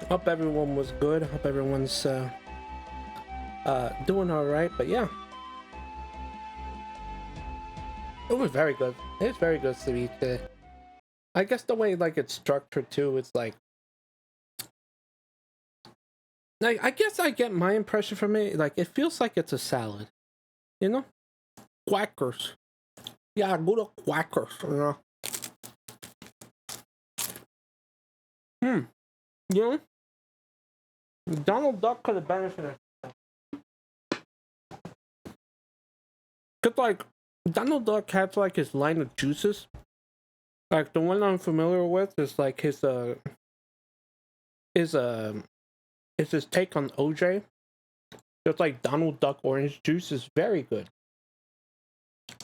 Hope everyone was good. Hope everyone's doing all right. But yeah, it was very good. It's very good to eat. I guess the way like it's structured too, it's like I guess I get my impression from it. Like it feels like it's a salad, you know? Quackers. Yeah, go to Quackers. You know? You know? Donald Duck could have benefited. Cause like Donald Duck has like his line of juices. Like the one I'm familiar with is like his is his take on OJ. It's like Donald Duck orange juice is very good.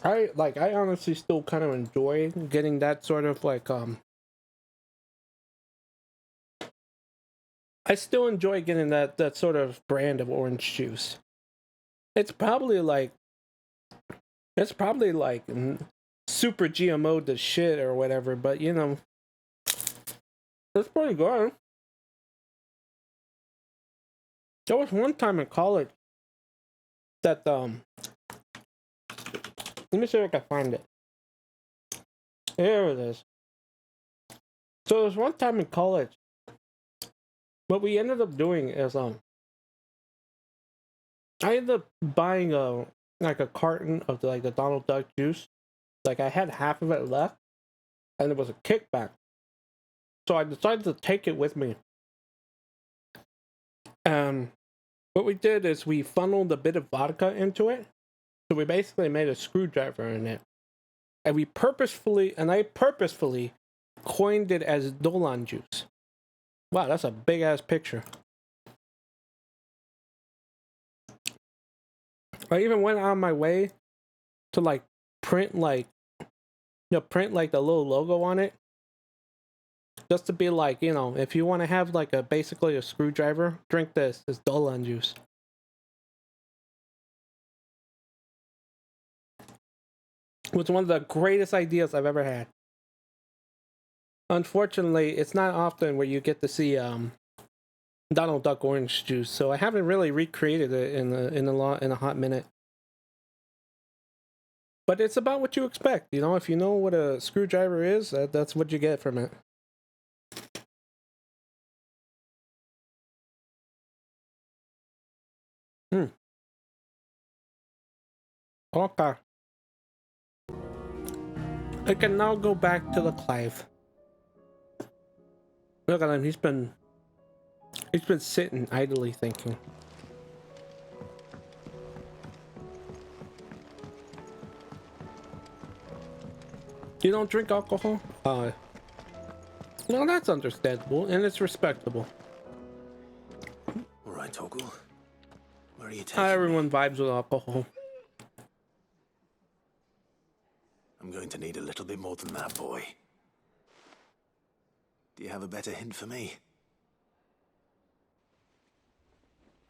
I honestly still kind of enjoy getting that sort of like I still enjoy getting that sort of brand of orange juice. It's probably like super GMO the shit or whatever, but you know, it's pretty good. There was one time in college that let me see if I can find it. Here it is. So there was one time in college. What we ended up doing is I ended up buying like a carton of the Donald Duck juice. Like I had half of it left, and it was a kickback. So I decided to take it with me. What we did is we funneled a bit of vodka into it. So we basically made a screwdriver in it. And I purposefully coined it as Dolan juice. Wow, that's a big ass picture. I even went out of my way to like print print like the little logo on it. Just to be like, you know, if you want to have like basically a screwdriver, drink this. It's Dolan juice. It was one of the greatest ideas I've ever had. Unfortunately, it's not often where you get to see Donald Duck orange juice, so I haven't really recreated it in a hot minute. But it's about what you expect, you know. If you know what a screwdriver is, that's what you get from it. Okay. I can now go back to the Clive. Look at him. He's been sitting idly thinking. You don't drink alcohol? Well, that's understandable and it's respectable. All right, Toggle. Where are you taking How everyone me? vibes with alcohol. I'm going to need a little bit more than that, boy. Do you have a better hint for me?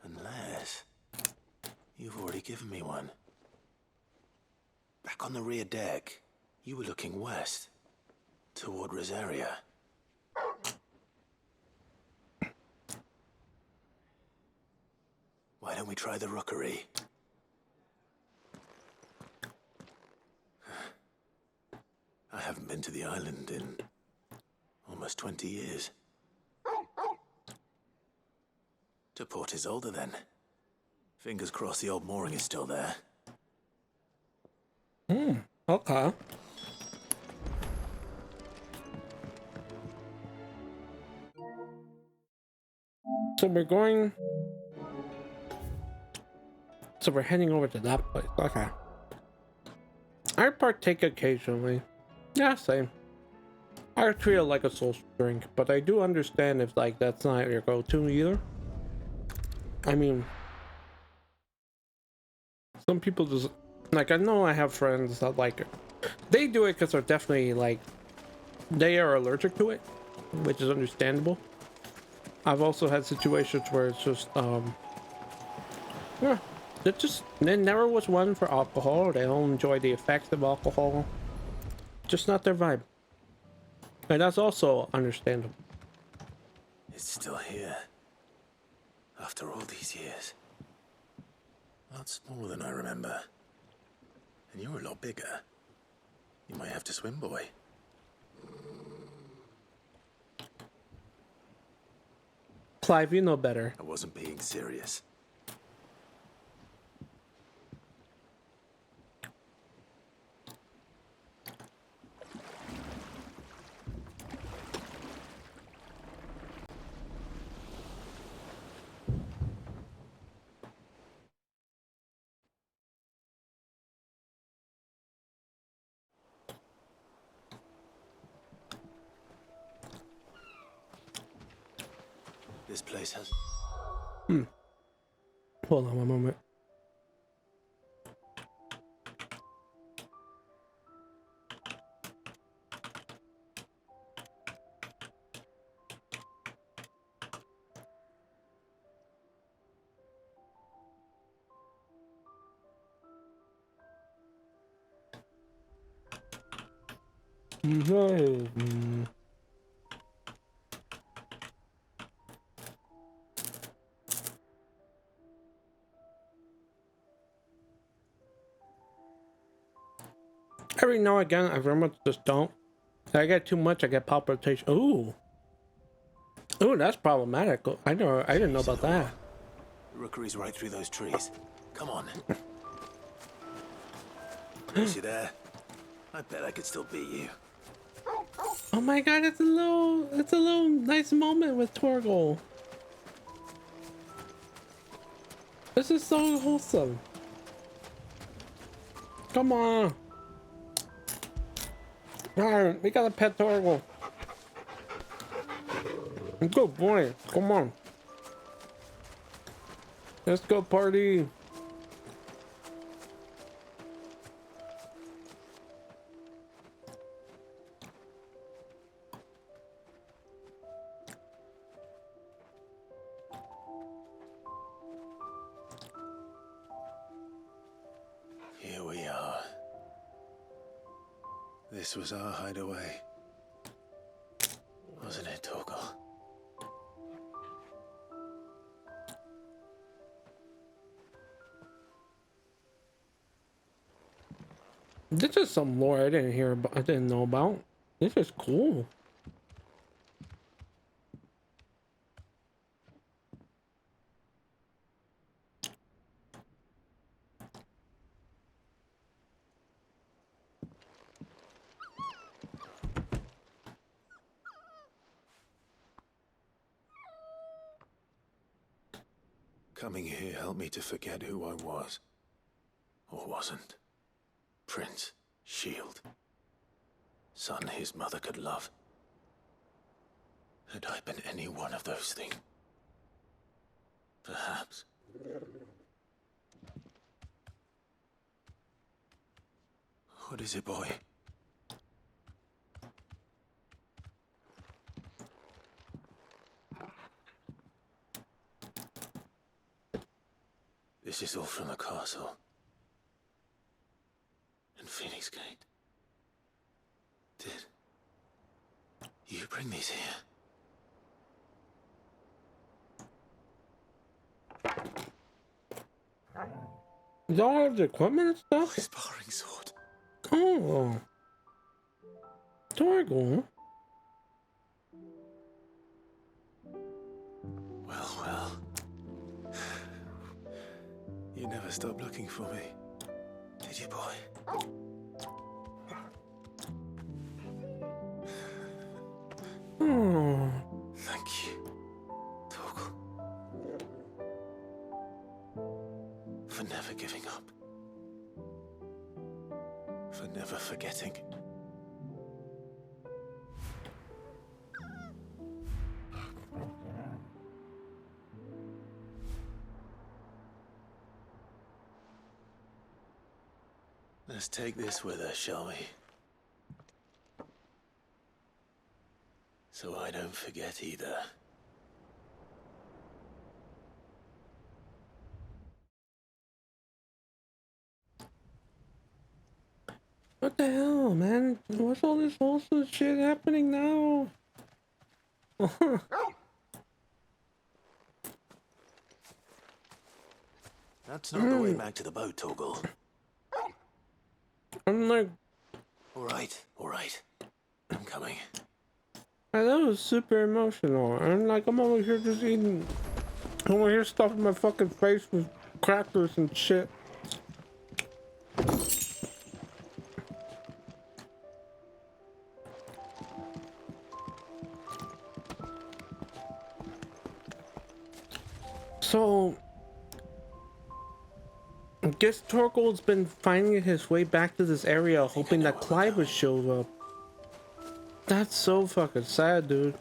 Unless you've already given me one. Back on the rear deck, you were looking west, toward Rosaria. Why don't we try the rookery? I haven't been to the island in almost 20 years. To Port Isolde, then. Fingers crossed the old mooring is still there. Okay. So we're heading over to that place. Okay. I partake occasionally. Yeah, same. I treat it like a social drink, but I do understand if like that's not your go-to either. I mean, some people just like I know I have friends that like it. They do it because they're definitely like they are allergic to it, which is understandable. I've also had situations where it's just yeah, there never was one for alcohol. They don't enjoy the effects of alcohol. Just not their vibe. And that's also understandable. It's still here. After all these years. A lot smaller than I remember. And you're a lot bigger. You might have to swim, boy. Clive, you know better. I wasn't being serious. This place has... Hold on one moment. Mm-hmm. Every now and again, I very much just don't. If I get too much, I get palpitation. Ooh. Ooh, that's problematic. I didn't know about that. The rookery's right through those trees. Come on. Is you there? I bet I could still beat you. Oh my god, it's a little nice moment with Torgal. This is so wholesome. Come on. Alright, we got a pet Torgal. Good boy. Come on. Let's go party. Here we are. This was our hideaway. Wasn't it, Torgal? This is some lore I didn't hear about. I didn't know about. This is cool. Coming here helped me to forget who I was. Or wasn't. Prince, shield. Son his mother could love. Had I been any one of those things? Perhaps. What is it, boy? This is all from the castle. In Phoenix Gate. Did you bring these here? Y'all have the equipment and stuff? My sparring sword. Oh. Torgal. Well. You never stopped looking for me, did you, boy? Oh. Thank you, Torgal. For never giving up. For never forgetting. Let's take this with us, shall we? So I don't forget either. What the hell, man? What's all this wholesome shit happening now? That's not the way back to the boat, Torgal. I'm like, All right. I'm coming. that was super emotional. I'm like, I'm over here just eating. I'm over here stuffing my fucking face with crackers and shit. So, I guess Torgold's been finding his way back to this area, hoping that Clive would show up. That's so fucking sad, dude.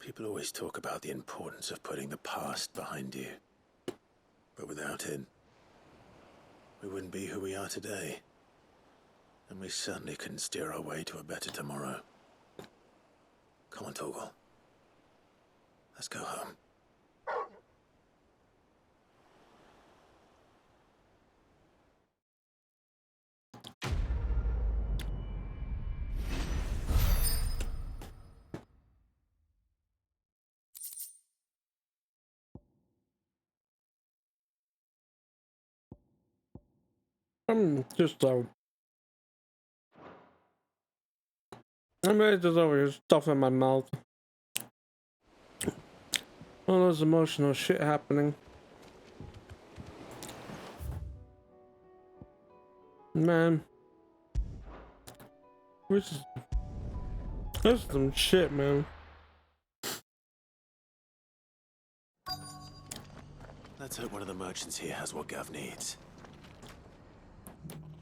People always talk about the importance of putting the past behind you. But without it, we wouldn't be who we are today. And we certainly couldn't steer our way to a better tomorrow. Come on, Torgal. Let's go home. I'm just I'm really just over here stuffing my mouth. All those emotional shit happening. Man. This is some shit, man. Let's hope one of the merchants here has what Gav needs.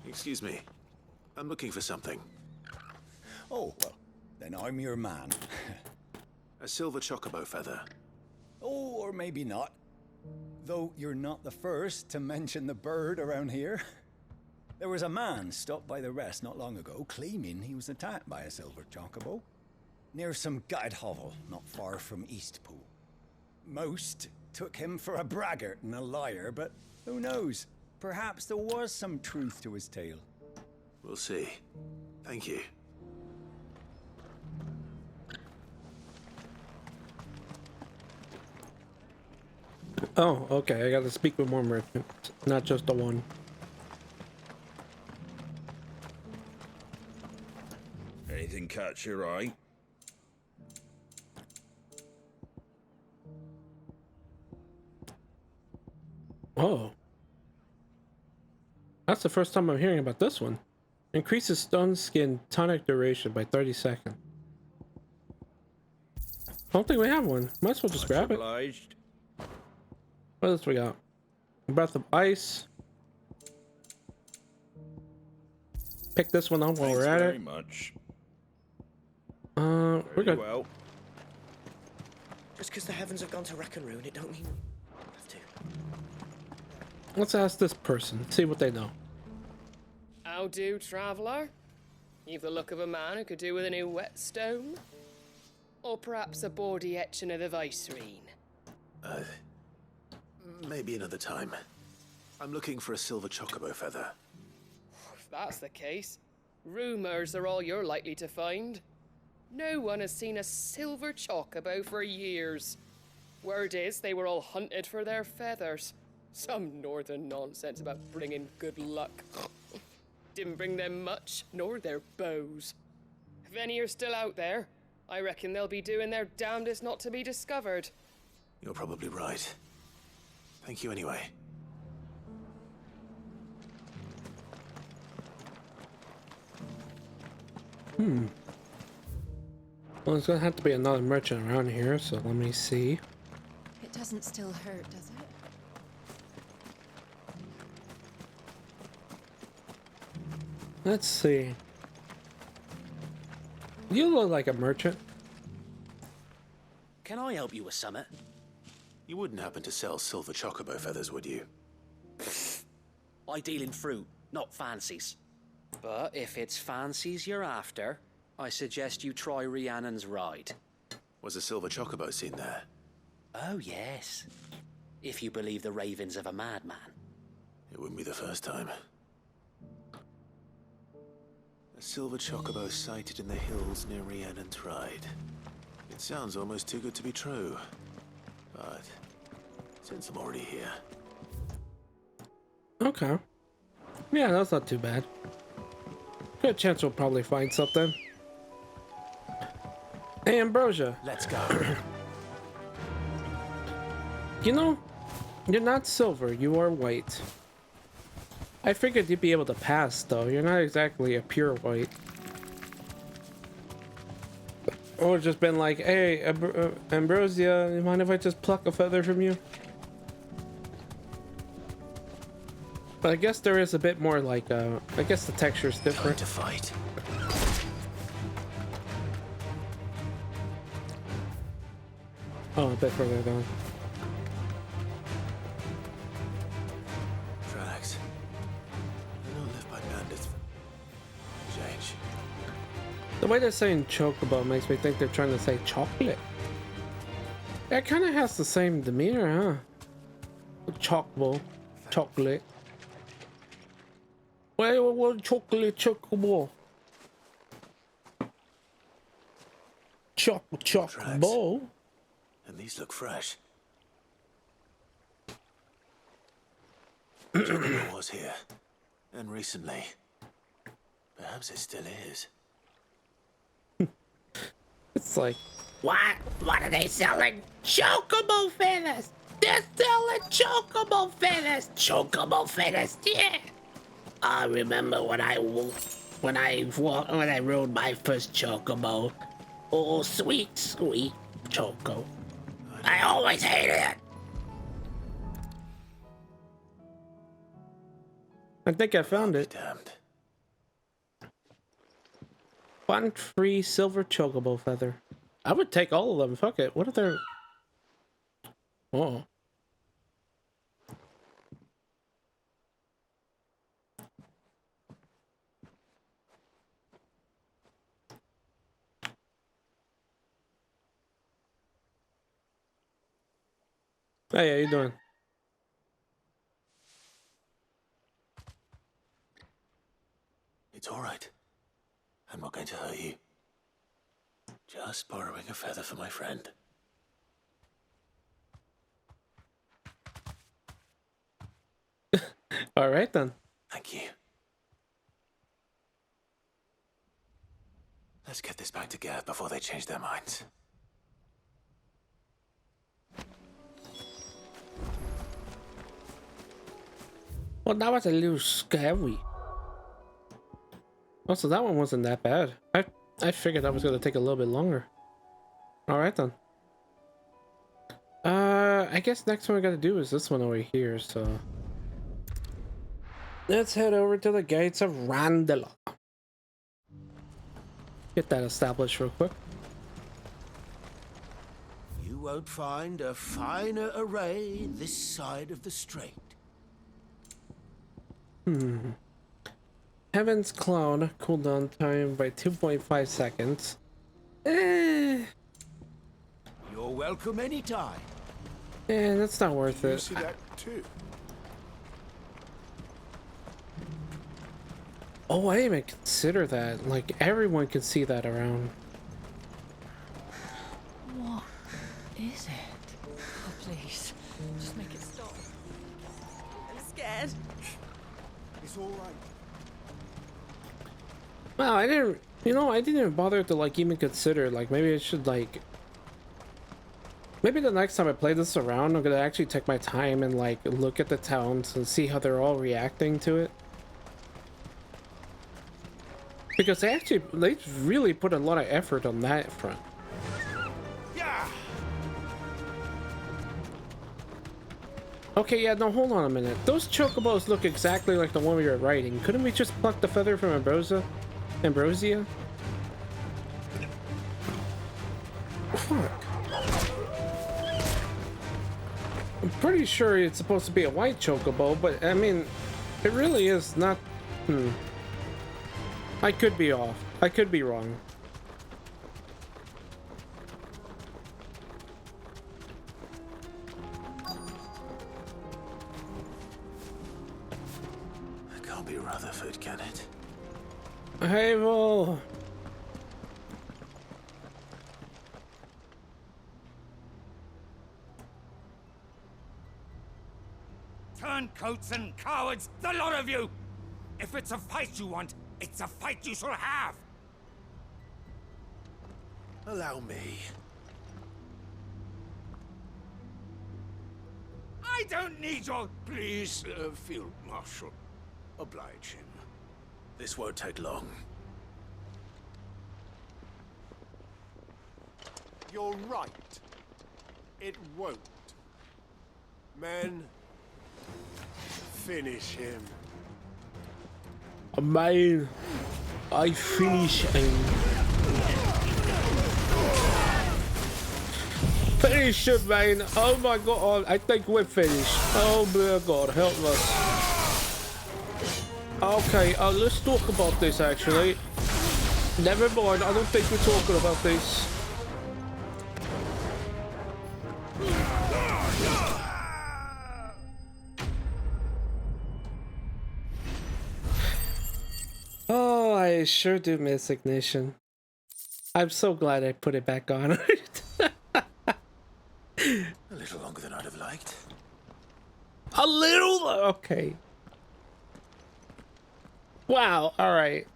Excuse me. I'm looking for something. Oh, well, then I'm your man. A silver chocobo feather. Oh, or maybe not. Though you're not the first to mention the bird around here. There was a man stopped by the rest not long ago, claiming he was attacked by a silver chocobo. Near some gutted hovel, not far from Eastpool. Most took him for a braggart and a liar, but who knows? Perhaps there was some truth to his tale. We'll see. Thank you. Oh, okay. I gotta speak with more merchants, not just the one. Anything catch your eye? Oh. That's the first time I'm hearing about this one. Increases stun skin tonic duration by 30 seconds. I don't think we have one. Might as well just grab it. Obliged. What else we got? Breath of Ice. Pick this one up while Thanks we're at very it. much. We're Very good. well. Just because the heavens have gone to wreck and ruin, it don't mean we have to. Let's ask this person, see what they know. How do, traveller? You've the look of a man who could do with a new whetstone. Or perhaps a bawdy etching of the Vicerine. Maybe another time. I'm looking for a silver chocobo feather. If that's the case, rumours are all you're likely to find. No one has seen a silver chocobo for years. Word is they were all hunted for their feathers. Some northern nonsense about bringing good luck. Didn't bring them much, nor their bows. If any are still out there, I reckon they'll be doing their damnedest not to be discovered. You're probably right. Thank you anyway. Well, there's gonna have to be another merchant around here, so let me see. It doesn't still hurt, does it? Let's see. You look like a merchant. Can I help you with summit? You wouldn't happen to sell silver chocobo feathers, would you? I deal in fruit, not fancies. But if it's fancies you're after, I suggest you try Rhiannon's ride. Was a silver chocobo seen there? Oh, yes. If you believe the ravings of a madman. It wouldn't be the first time. A silver chocobo sighted in the hills near Rhiannon's Ride. It sounds almost too good to be true. But since I'm already here... Okay. Yeah, that's not too bad. Good chance we'll probably find something. Hey, Ambrosia. Let's go. You know, you're not silver, you are white. I figured you'd be able to pass, though. You're not exactly a pure white. Or just been like, hey, Ambrosia, you mind if I just pluck a feather from you? But I guess there is a bit more like, I guess the texture's different. Time to fight. Oh, a bit further down. Tracks. I don't live by bandits. Change. The way they're saying chocobo makes me think they're trying to say chocolate. It kind of has the same demeanor, huh? Chocobo. Chocolate. Well, chocolate, chocobo. Chocobo. And these look fresh. Chocobo was here. And recently. Perhaps it still is. It's like, What? What are they selling? Chocobo feathers! They're selling chocobo feathers! Chocobo feathers, yeah! I remember when I rode my first chocobo. Oh, sweet, sweet choco. I always hated it! I think I found it. Damned. One free silver chocobo feather. I would take all of them. Fuck it. What if they're... Oh. Hey, how you doing? It's all right. I'm not going to hurt you. Just borrowing a feather for my friend. All right, then. Thank you. Let's get this back to Gav before they change their minds. Well, that was a little scary. Also, that one wasn't that bad. I figured that was going to take a little bit longer. All right, then. I guess next one I got to do is this one over here, so... Let's head over to the gates of Randala. Get that established real quick. You won't find a finer array this side of the strait. Heaven's Cloud, cooldown time by 2.5 seconds. Eh, You're welcome anytime. that's not worth You it. see that too? Oh, I didn't even consider that. Like, everyone can see that around. What is it? Oh, please. Just make it stop. I'm scared. It's all right. Wow, I didn't even bother to, like, even consider, like, maybe I should, like... Maybe the next time I play this around, I'm gonna actually take my time and, like, look at the towns and see how they're all reacting to it. Because they really put a lot of effort on that front. Yeah. Okay, yeah, no, hold on a minute. Those chocobos look exactly like the one we were riding. Couldn't we just pluck the feather from Ambrosia? Fuck. pretty sure it's supposed to be a white chocobo, but I mean, it really is not. I could be off. I could be wrong. It can't be Rutherford, can it? Havel. Turncoats and cowards, the lot of you! If it's a fight you want, it's a fight you shall have! Allow me. I don't need your... Please, Field Marshal, oblige him. This won't take long. You're right. It won't. Men, finish him. Man, I finish him. Finish it, man. Oh my god, I think we're finished. Oh my god, help us. Okay, let's talk about this actually. Never mind, I don't think we're talking about this. Oh, I sure do miss Ignition. I'm so glad I put it back on. A little longer than I'd have liked. A little? Okay. Wow, alright.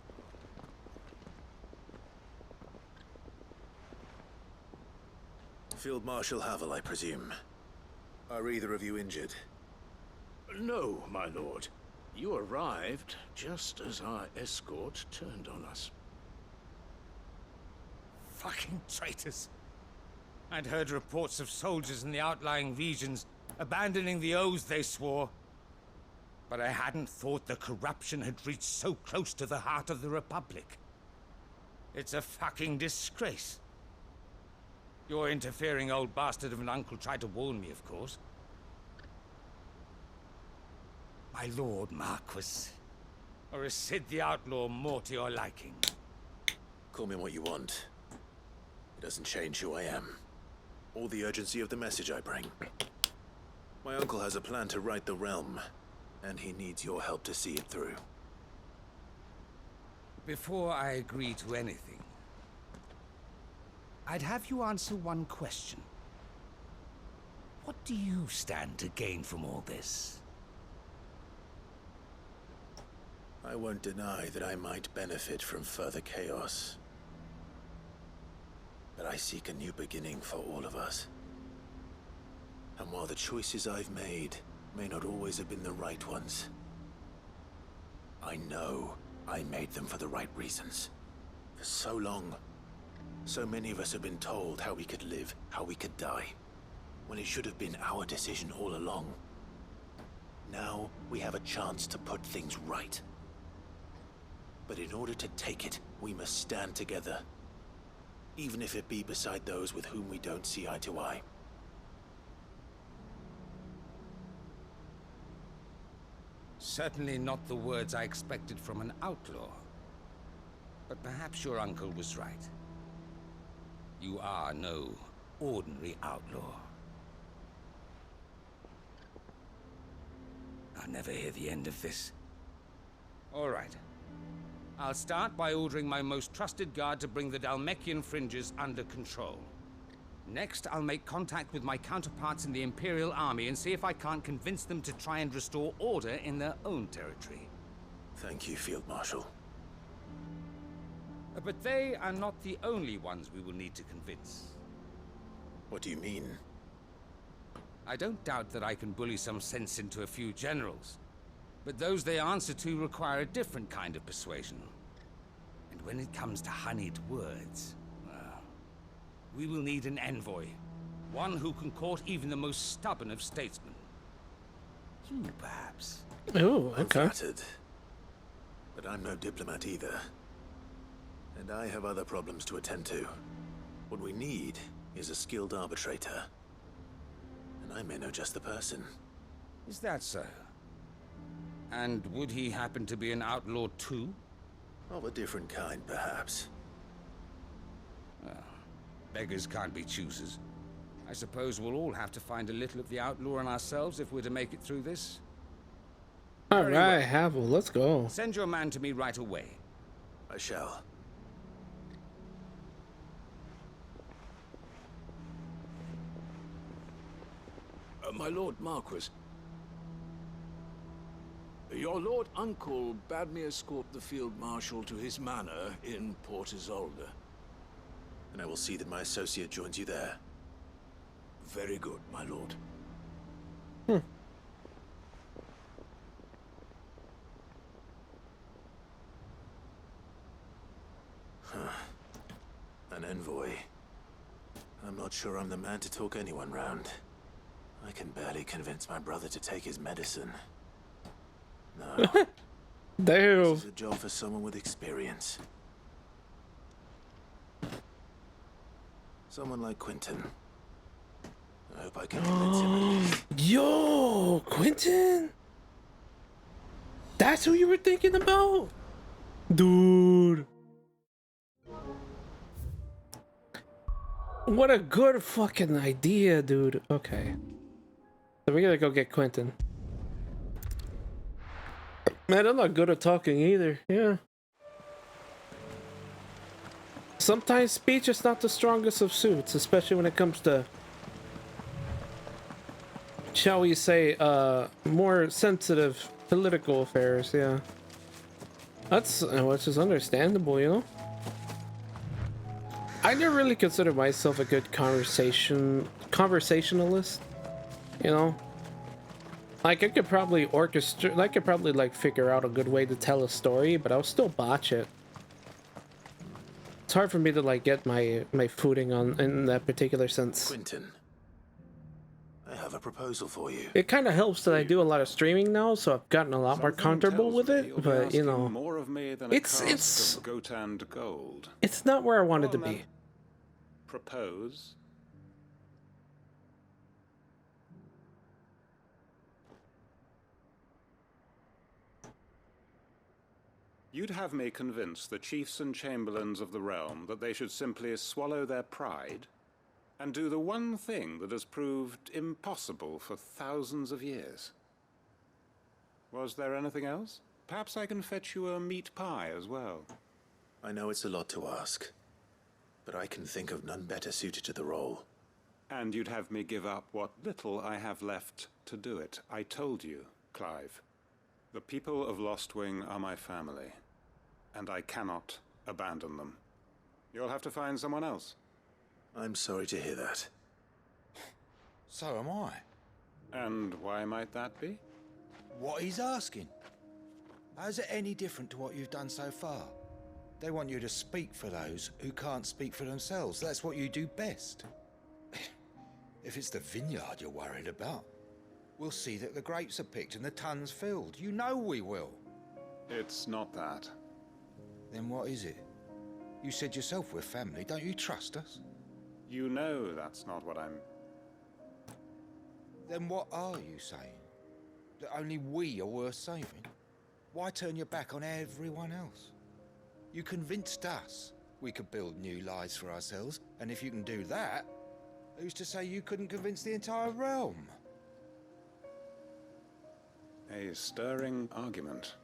Field Marshal Havel, I presume. Are either of you injured? No, my lord. You arrived just as our escort turned on us. Fucking traitors. I'd heard reports of soldiers in the outlying regions abandoning the oaths they swore. But I hadn't thought the corruption had reached so close to the heart of the Republic. It's a fucking disgrace. Your interfering old bastard of an uncle tried to warn me, of course. My lord Marquis. Or is Sid the Outlaw more to your liking? Call me what you want. It doesn't change who I am. Or the urgency of the message I bring. My uncle has a plan to right the realm, and he needs your help to see it through. Before I agree to anything, I'd have you answer one question. What do you stand to gain from all this? I won't deny that I might benefit from further chaos. But I seek a new beginning for all of us. And while the choices I've made may not always have been the right ones, I know I made them for the right reasons. For so long, so many of us have been told how we could live, how we could die, when it should have been our decision all along. Now we have a chance to put things right. But in order to take it, we must stand together. Even if it be beside those with whom we don't see eye to eye. Certainly not the words I expected from an outlaw. But perhaps your uncle was right. You are no ordinary outlaw. I'll never hear the end of this. All right. I'll start by ordering my most trusted guard to bring the Dhalmekian fringes under control. Next, I'll make contact with my counterparts in the Imperial Army and see if I can't convince them to try and restore order in their own territory. Thank you, Field Marshal. But they are not the only ones we will need to convince. What do you mean? I don't doubt that I can bully some sense into a few generals. But those they answer to require a different kind of persuasion. And when it comes to honeyed words, well, we will need an envoy. One who can court even the most stubborn of statesmen. You, perhaps. Oh, I'm okay. flattered. But I'm no diplomat either. And I have other problems to attend to. What we need is a skilled arbitrator. and I may know just the person. Is that so? And would he happen to be an outlaw too? Of a different kind, perhaps. Well, beggars can't be choosers. I suppose we'll all have to find a little of the outlaw in ourselves if we're to make it through this. All Very right, well. Havel, let's go. Send your man to me right away. I shall. My Lord Marquis. Your Lord Uncle bade me escort the Field Marshal to his manor in Port Isolde. And I will see that my associate joins you there. Very good, my lord. An envoy. I'm not sure I'm the man to talk anyone round. I can barely convince my brother to take his medicine. No. Damn. This is a job for someone with experience. Someone like Quentin. I hope I can convince him at least. Yo, Quentin? That's who you were thinking about? Dude. What a good fucking idea, dude. Okay. So we gotta go get Quentin. Man, I'm not good at talking either. Yeah. Sometimes speech is not the strongest of suits, especially when it comes to, shall we say, more sensitive political affairs, yeah. That's, which is understandable, you know? I never really considered myself a good conversationalist, you know? Like, I could probably like figure out a good way to tell a story, but I'll still botch it. It's hard for me to like get my footing on in that particular sense. Quentin, I have a proposal for you. It kind of helps that I do a lot of streaming now, so I've gotten a lot more comfortable with it. But you know, more of me than it's of Gotand gold. It's not where I wanted to be. Propose. You'd have me convince the chiefs and chamberlains of the realm that they should simply swallow their pride and do the one thing that has proved impossible for thousands of years. Was there anything else? Perhaps I can fetch you a meat pie as well. I know it's a lot to ask, but I can think of none better suited to the role. And you'd have me give up what little I have left to do it. I told you, Clive. The people of Lostwing are my family, and I cannot abandon them. You'll have to find someone else. I'm sorry to hear that. So am I. And why might that be? What he's asking. How's it any different to what you've done so far? They want you to speak for those who can't speak for themselves. That's what you do best. If it's the vineyard you're worried about, we'll see that the grapes are picked and the tons filled. You know we will. It's not that. Then what is it? You said yourself we're family. Don't you trust us? You know that's not what I'm... Then what are you saying? That only we are worth saving? Why turn your back on everyone else? You convinced us we could build new lives for ourselves, and if you can do that, who's to say you couldn't convince the entire realm? A stirring argument.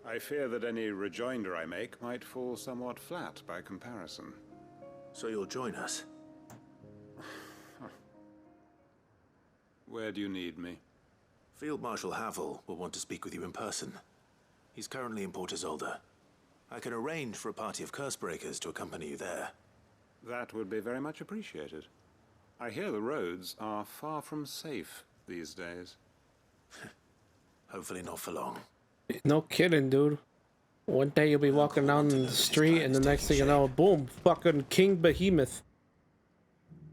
I fear that any rejoinder I make might fall somewhat flat by comparison. So you'll join us? Where do you need me? Field Marshal Havel will want to speak with you in person. He's currently in Port Isolde. I can arrange for a party of Cursebreakers to accompany you there. That would be very much appreciated. I hear the roads are far from safe these days. Hopefully not for long. No kidding, dude. One day you'll be walking down the street and the next thing you know, boom, fucking King Behemoth.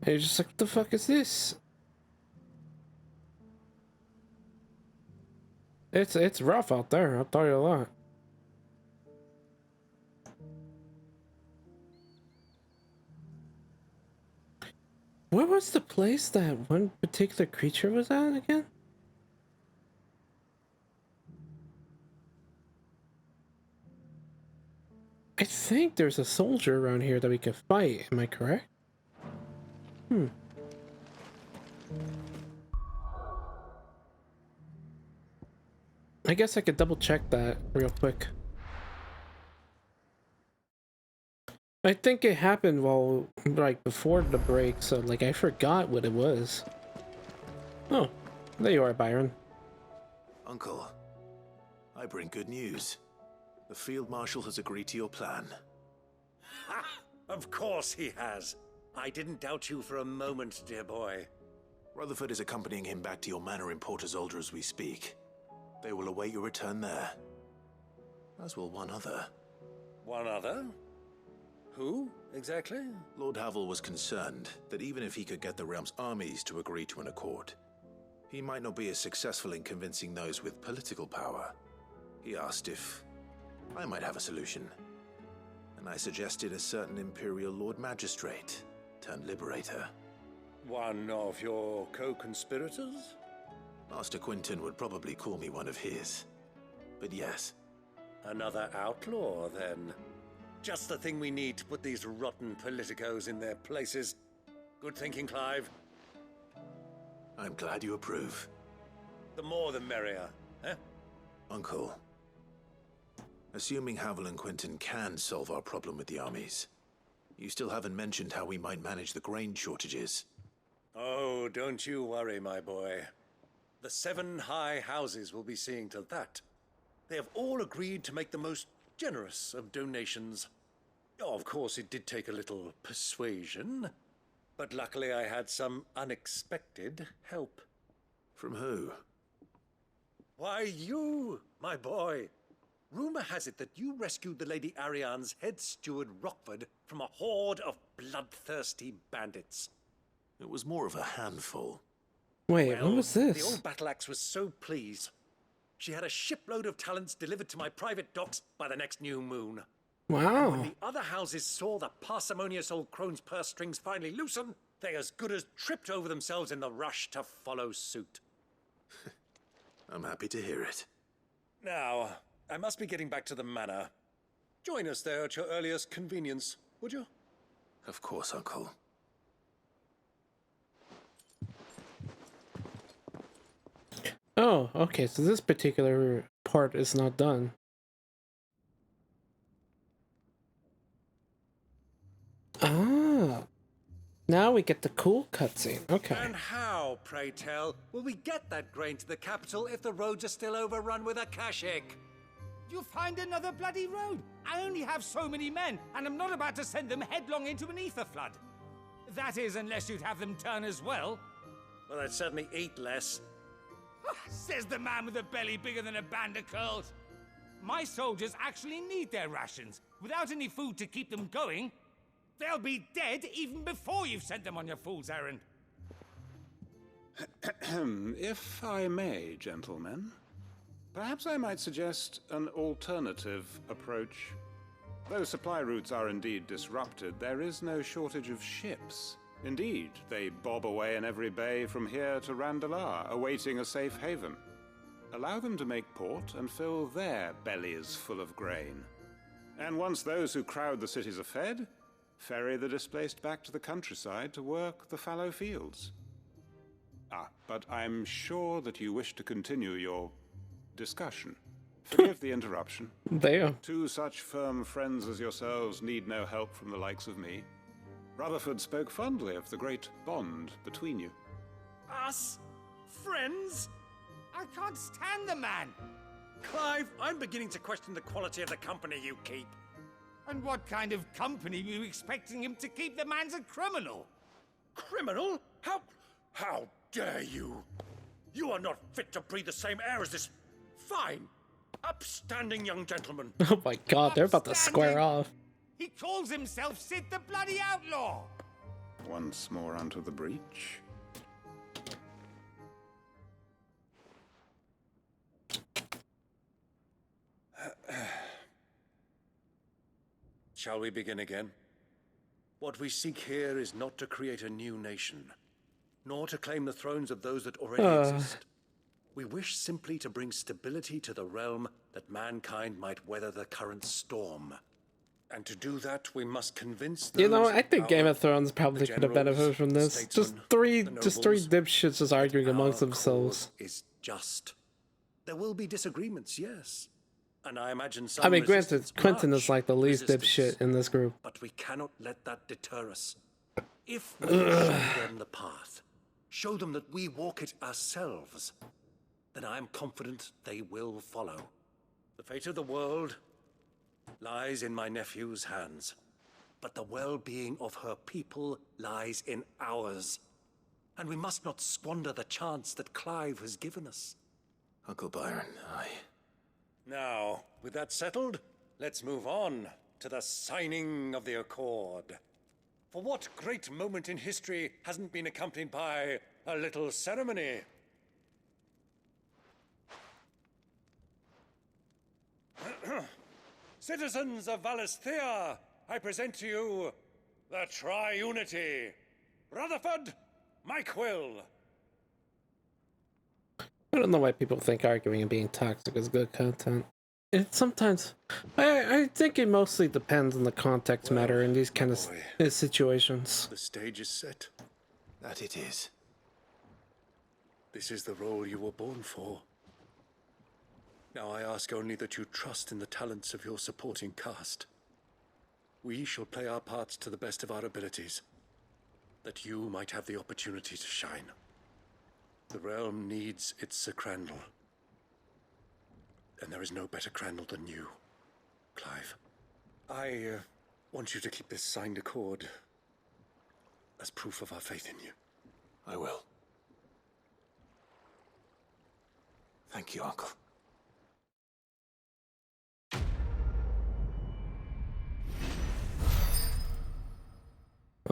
And you're just like, what the fuck is this? It's rough out there, I'll tell you a lot. Where was the place that one particular creature was at again? I think there's a soldier around here that we could fight. Am I correct? I guess I could double check that real quick. I think it happened while, like, before the break, so, like, I forgot what it was. Oh, there you are, Byron. Uncle, I bring good news. The Field Marshal has agreed to your plan. Ha! Of course he has. I didn't doubt you for a moment, dear boy. Rutherford is accompanying him back to your manor in Port Isolde as we speak. They will await your return there. As will one other. One other? Who, exactly? Lord Havel was concerned that even if he could get the realm's armies to agree to an accord, he might not be as successful in convincing those with political power. He asked if I might have a solution, and I suggested a certain Imperial Lord Magistrate turned Liberator. One of your co-conspirators? Master Quinton would probably call me one of his, but yes. Another outlaw, then. Just the thing we need to put these rotten politicos in their places. Good thinking, Clive. I'm glad you approve. The more the merrier, eh? Uncle, assuming Havel and Quinton can solve our problem with the armies, you still haven't mentioned how we might manage the grain shortages. Oh, don't you worry, my boy. The 7 high houses will be seeing to that. They have all agreed to make the most generous of donations. Oh, of course, it did take a little persuasion, but luckily I had some unexpected help. From who? Why, you, my boy. Rumor has it that you rescued the Lady Ariane's head steward Rockford from a horde of bloodthirsty bandits. It was more of a handful. Wait, Well, what was the this? old battle axe was so pleased. She had a shipload of talents delivered to my private docks by the next new moon. Wow. When the other houses saw the parsimonious old crone's purse strings finally loosen, they as good as tripped over themselves in the rush to follow suit. I'm happy to hear it. Now, I must be getting back to the manor. Join us there at your earliest convenience, would you? Of course, Uncle. Oh, okay, so this particular part is not done. Ah, now we get the cool cutscene. Okay. And how, pray tell, will we get that grain to the capital if the roads are still overrun with Akashic? You find another bloody road. I only have so many men, and I'm not about to send them headlong into an ether flood. That is, unless you'd have them turn as well. Well, I'd certainly eat less. Says the man with a belly bigger than a band of curls. My soldiers actually need their rations. Without any food to keep them going, they'll be dead even before you've sent them on your fool's errand. If I may, gentlemen, perhaps I might suggest an alternative approach. Though supply routes are indeed disrupted, there is no shortage of ships. Indeed, they bob away in every bay from here to Randalar, awaiting a safe haven. Allow them to make port and fill their bellies full of grain. And once those who crowd the cities are fed, ferry the displaced back to the countryside to work the fallow fields. But I'm sure that you wish to continue your discussion. Forgive the interruption. Damn. 2 such firm friends as yourselves need no help from the likes of me. Rutherford spoke fondly of the great bond between you. Us? Friends? I can't stand the man. Clive, I'm beginning to question the quality of the company you keep. And what kind of company were you expecting him to keep? The man's a criminal. Criminal? How dare you? You are not fit to breathe the same air as this fine, upstanding young gentleman. Oh my god, they're about to square off. He calls himself Sid the Bloody Outlaw. Once more onto the breach. Shall we begin again? What we seek here is not to create a new nation, nor to claim the thrones of those that already exist. We wish simply to bring stability to the realm that mankind might weather the current storm. And to do that, we must convince those You know, I in think Game power, of Thrones probably the could have benefited generals, from the this. statesmen, Just three the nobles, dipshits just arguing that amongst our themselves. cause is just. There will be disagreements, yes. And I imagine some I mean, granted, resistance, Quentin is much like the least resistance. dipshit in this group. But we cannot let that deter us. If we show them the path, show them that we walk it ourselves, then I am confident they will follow. The fate of the world lies in my nephew's hands, but the well-being of her people lies in ours. And we must not squander the chance that Clive has given us. Uncle Byron, Now, with that settled, let's move on to the signing of the Accord. For what great moment in history hasn't been accompanied by a little ceremony? Citizens of Valisthea, I present to you the Tri-Unity. Rutherford, Mike Will. I don't know why people think arguing and being toxic is good content. It sometimes, I think it mostly depends on the context matter in these kind of situations. The stage is set. that it is. This is the role you were born for. Now I ask only that you trust in the talents of your supporting cast. We shall play our parts to the best of our abilities, that you might have the opportunity to shine. The realm needs its Sir Crandall. And there is no better Crandall than you, Clive. I want you to keep this signed accord as proof of our faith in you. I will. Thank you, Uncle.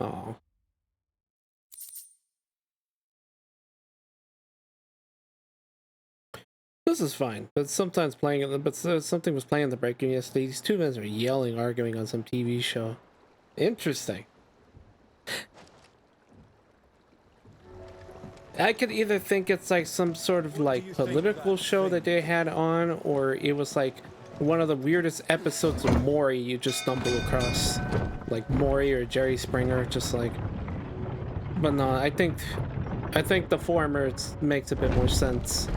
Oh. This is fine, but sometimes playing it. But something was playing in the break room yesterday. These two men are yelling, arguing on some TV show. Interesting. I could either think it's like some sort of like political show that they had on, or it was like one of the weirdest episodes of Maury you just stumble across, like Maury or Jerry Springer, just like. But no, I think the former makes a bit more sense.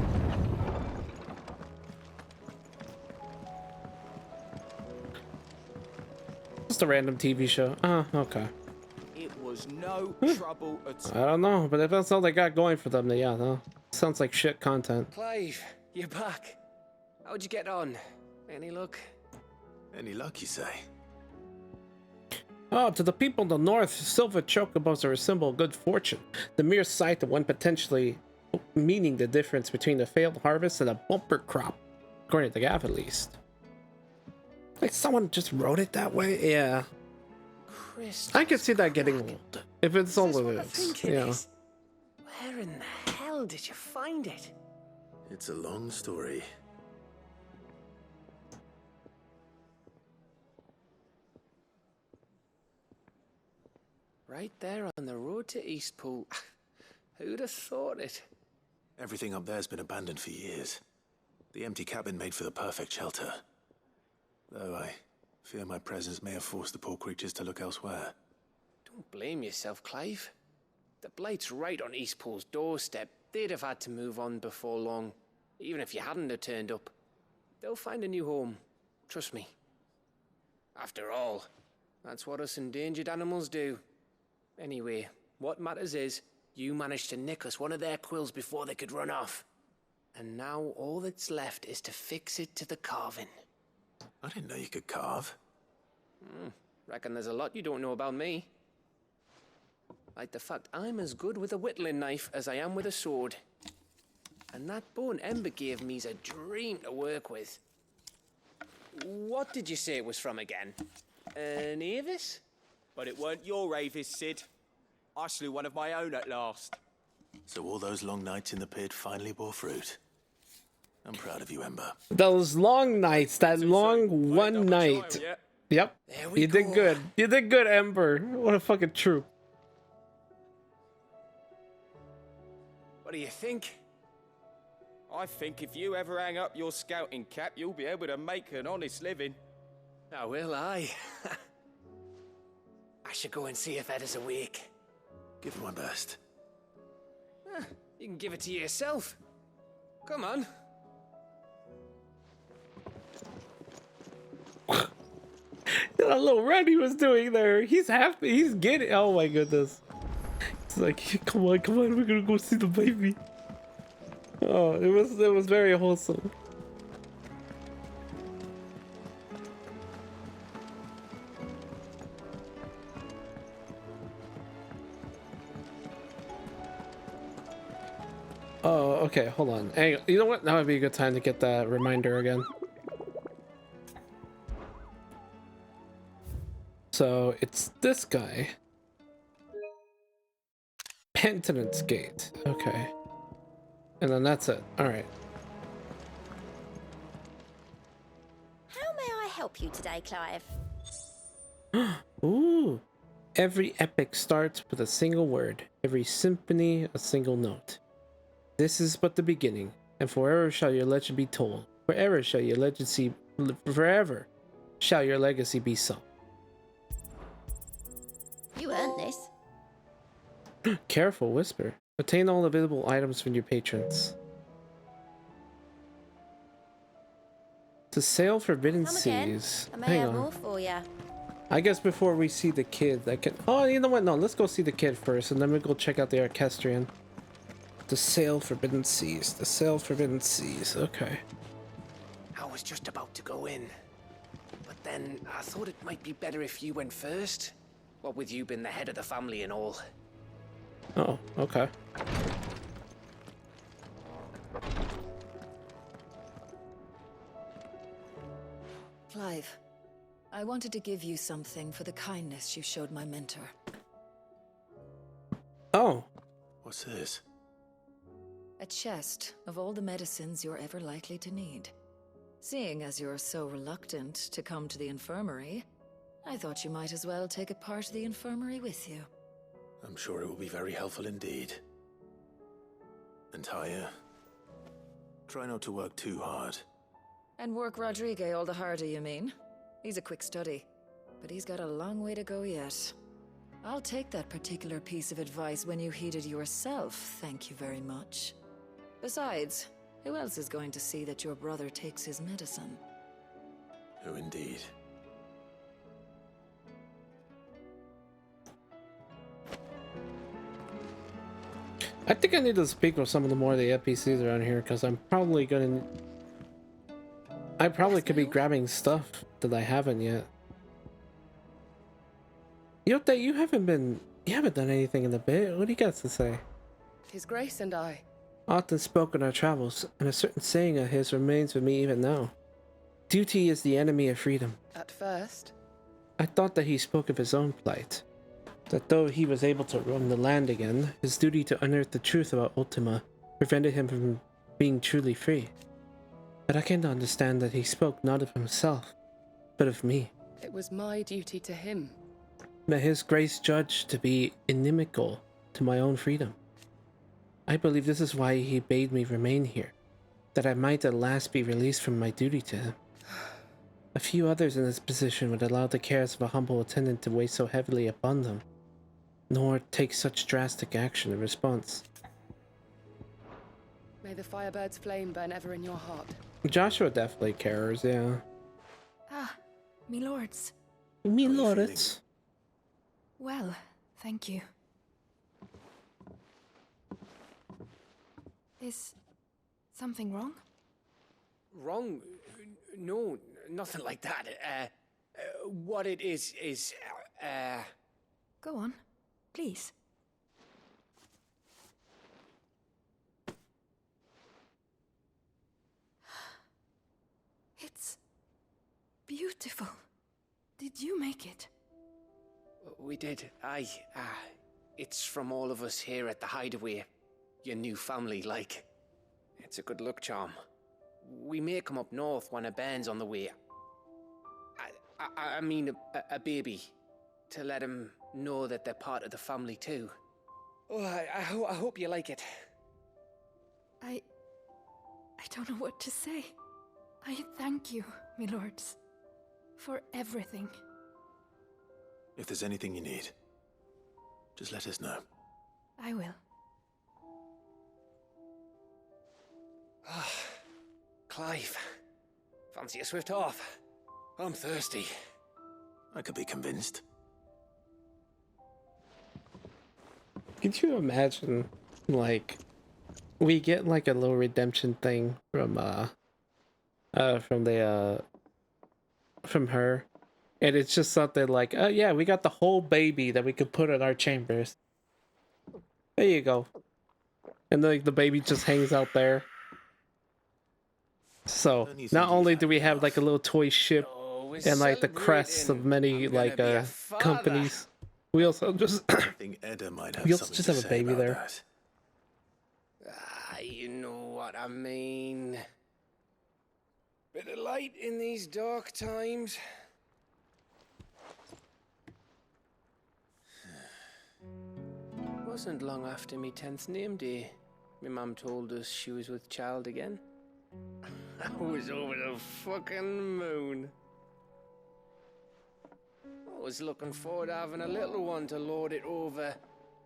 Just a random TV show. Oh, okay. It was no trouble at all. I don't know, but if that's all they got going for them, then yeah, no. Sounds like shit content. Clive, you're back. How'd you get on? Any luck? Any luck, you say? Oh, to the people in the north, silver chocobos are a symbol of good fortune. The mere sight of one potentially meaning the difference between a failed harvest and a bumper crop, according to the Gav at least. Like someone just wrote it that way? Yeah. I could see that getting old. If it's all it is. Yeah. Where in the hell did you find it? It's a long story. Right there on the road to Eastpool. Who'd have thought it? Everything up there's been abandoned for years. The empty cabin made for the perfect shelter. Though I fear my presence may have forced the poor creatures to look elsewhere. Don't blame yourself, Clive. The Blight's right on Eastpool's doorstep. They'd have had to move on before long, even if you hadn't have turned up. They'll find a new home. Trust me. After all, that's what us endangered animals do. Anyway, what matters is, you managed to nick us one of their quills before they could run off. And now all that's left is to fix it to the carving. I didn't know you could carve. Reckon there's a lot you don't know about me. Like the fact I'm as good with a whittling knife as I am with a sword. And that bone Ember gave me's a dream to work with. What did you say it was from again? An Avis? But it weren't your Avis, Sid. I slew one of my own at last. So all those long nights in the pit finally bore fruit. I'm proud of you, Ember. Those long nights, that long one night. Yep. You did good. You did good, Ember. What a fucking troop. What do you think? I think if you ever hang up your scouting cap, you'll be able to make an honest living. Oh, will I? I should go and see if Ed is awake. Give it my best. You can give it to yourself. Come on. That little run he was doing there. He's happy. He's getting. Oh my goodness. It's like, come on, we're gonna go see the baby. Oh, it was very wholesome. Oh, okay, hold on. Hey, you know what? That would be a good time to get that reminder again. So, it's this guy. Penitence Gate. Okay. And then that's it. Alright. How may I help you today, Clive? Ooh. Every epic starts with a single word. Every symphony, a single note. This is but the beginning, and forever shall your legend be told. Forever shall your legacy be sung. You earned this. Careful, whisper. Obtain all available items from your patrons. To sail Forbidden Come again. Seas. I may Hang have on. more for you. I guess before we see the kid, I can. Oh, you know what? No, let's go see the kid first, and then we'll go check out the Orchestrion. To sail Forbidden Seas. To sail Forbidden Seas. Okay. I was just about to go in. But then I thought it might be better if you went first. What with you being the head of the family and all. Oh, okay. Clive, I wanted to give you something for the kindness you showed my mentor. Oh. What's this? A chest of all the medicines you're ever likely to need. Seeing as you're so reluctant to come to the infirmary, I thought you might as well take a part of the infirmary with you. I'm sure it will be very helpful indeed. And Taya, try not to work too hard. And work Rodrigue all the harder, you mean? He's a quick study, but he's got a long way to go yet. I'll take that particular piece of advice when you heed it yourself, thank you very much. Besides, who else is going to see that your brother takes his medicine? Who indeed? I think I need to speak with some of the more of the NPCs around here, because I'm probably gonna... I probably could be grabbing stuff that I haven't yet. Yote, you haven't done anything in a bit. What do you got to say? His Grace and I. Often spoke on our travels, and a certain saying of his remains with me even now. Duty is the enemy of freedom. At first. I thought that he spoke of his own plight. That though he was able to roam the land again, his duty to unearth the truth about Ultima prevented him from being truly free. But I came to understand that he spoke not of himself, but of me. It was my duty to him. That his grace judged to be inimical to my own freedom. I believe this is why he bade me remain here, that I might at last be released from my duty to him. A few others in this position would allow the cares of a humble attendant to weigh so heavily upon them, nor take such drastic action in response. May the Firebird's flame burn ever in your heart. Joshua definitely cares, yeah. Ah, me lords. Me lords. Well, thank you. Is something wrong? Wrong? No, nothing like that. What it is... Go on, please. It's beautiful. Did you make it? We did. Aye. It's from all of us here at the Hideaway. Your new family, like. It's a good luck charm. We may come up north when it burns on the way. I mean a baby. To let him know that they're part of the family too. Oh, I hope you like it. I don't know what to say. I thank you, my lords, for everything. If there's anything you need, just let us know. I will. Clive, fancy a swift off? I'm thirsty. I could be convinced. Could you imagine, like, we get like a little redemption thing from her, and it's just something like, oh yeah, we got the whole baby that we could put in our chambers. There you go. And like the baby just hangs out there. So not only do we have like a little toy ship and like the crests of many like companies, we also just I think Edda might have we also something just to have a say baby about there. that. You know what I mean. Bit of light in these dark times. Wasn't long after me 10th name day, my mum told us she was with child again. I was over the fucking moon. I was looking forward to having a little one to lord it over,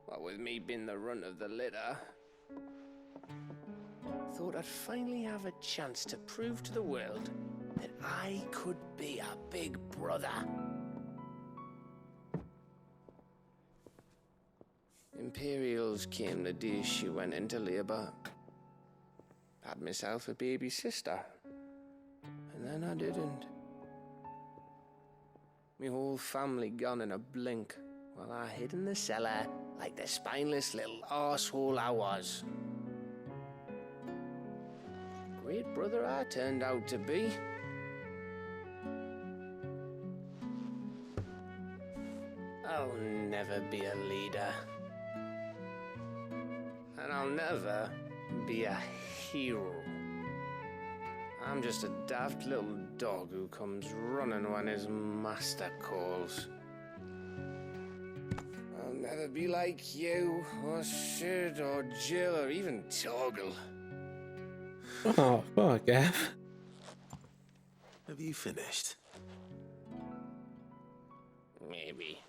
what with me being the runt of the litter. Thought I'd finally have a chance to prove to the world that I could be a big brother. Imperials came the day she went into labour. Had myself a baby sister. And then I didn't. My whole family gone in a blink, while I hid in the cellar like the spineless little arsehole I was. Great brother I turned out to be. I'll never be a leader. And I'll never be a hero. I'm just a daft little dog who comes running when his master calls. I'll never be like you, or Sid, or Jill, or even Torgal. Oh, fuck, Gav. Have you finished? Maybe.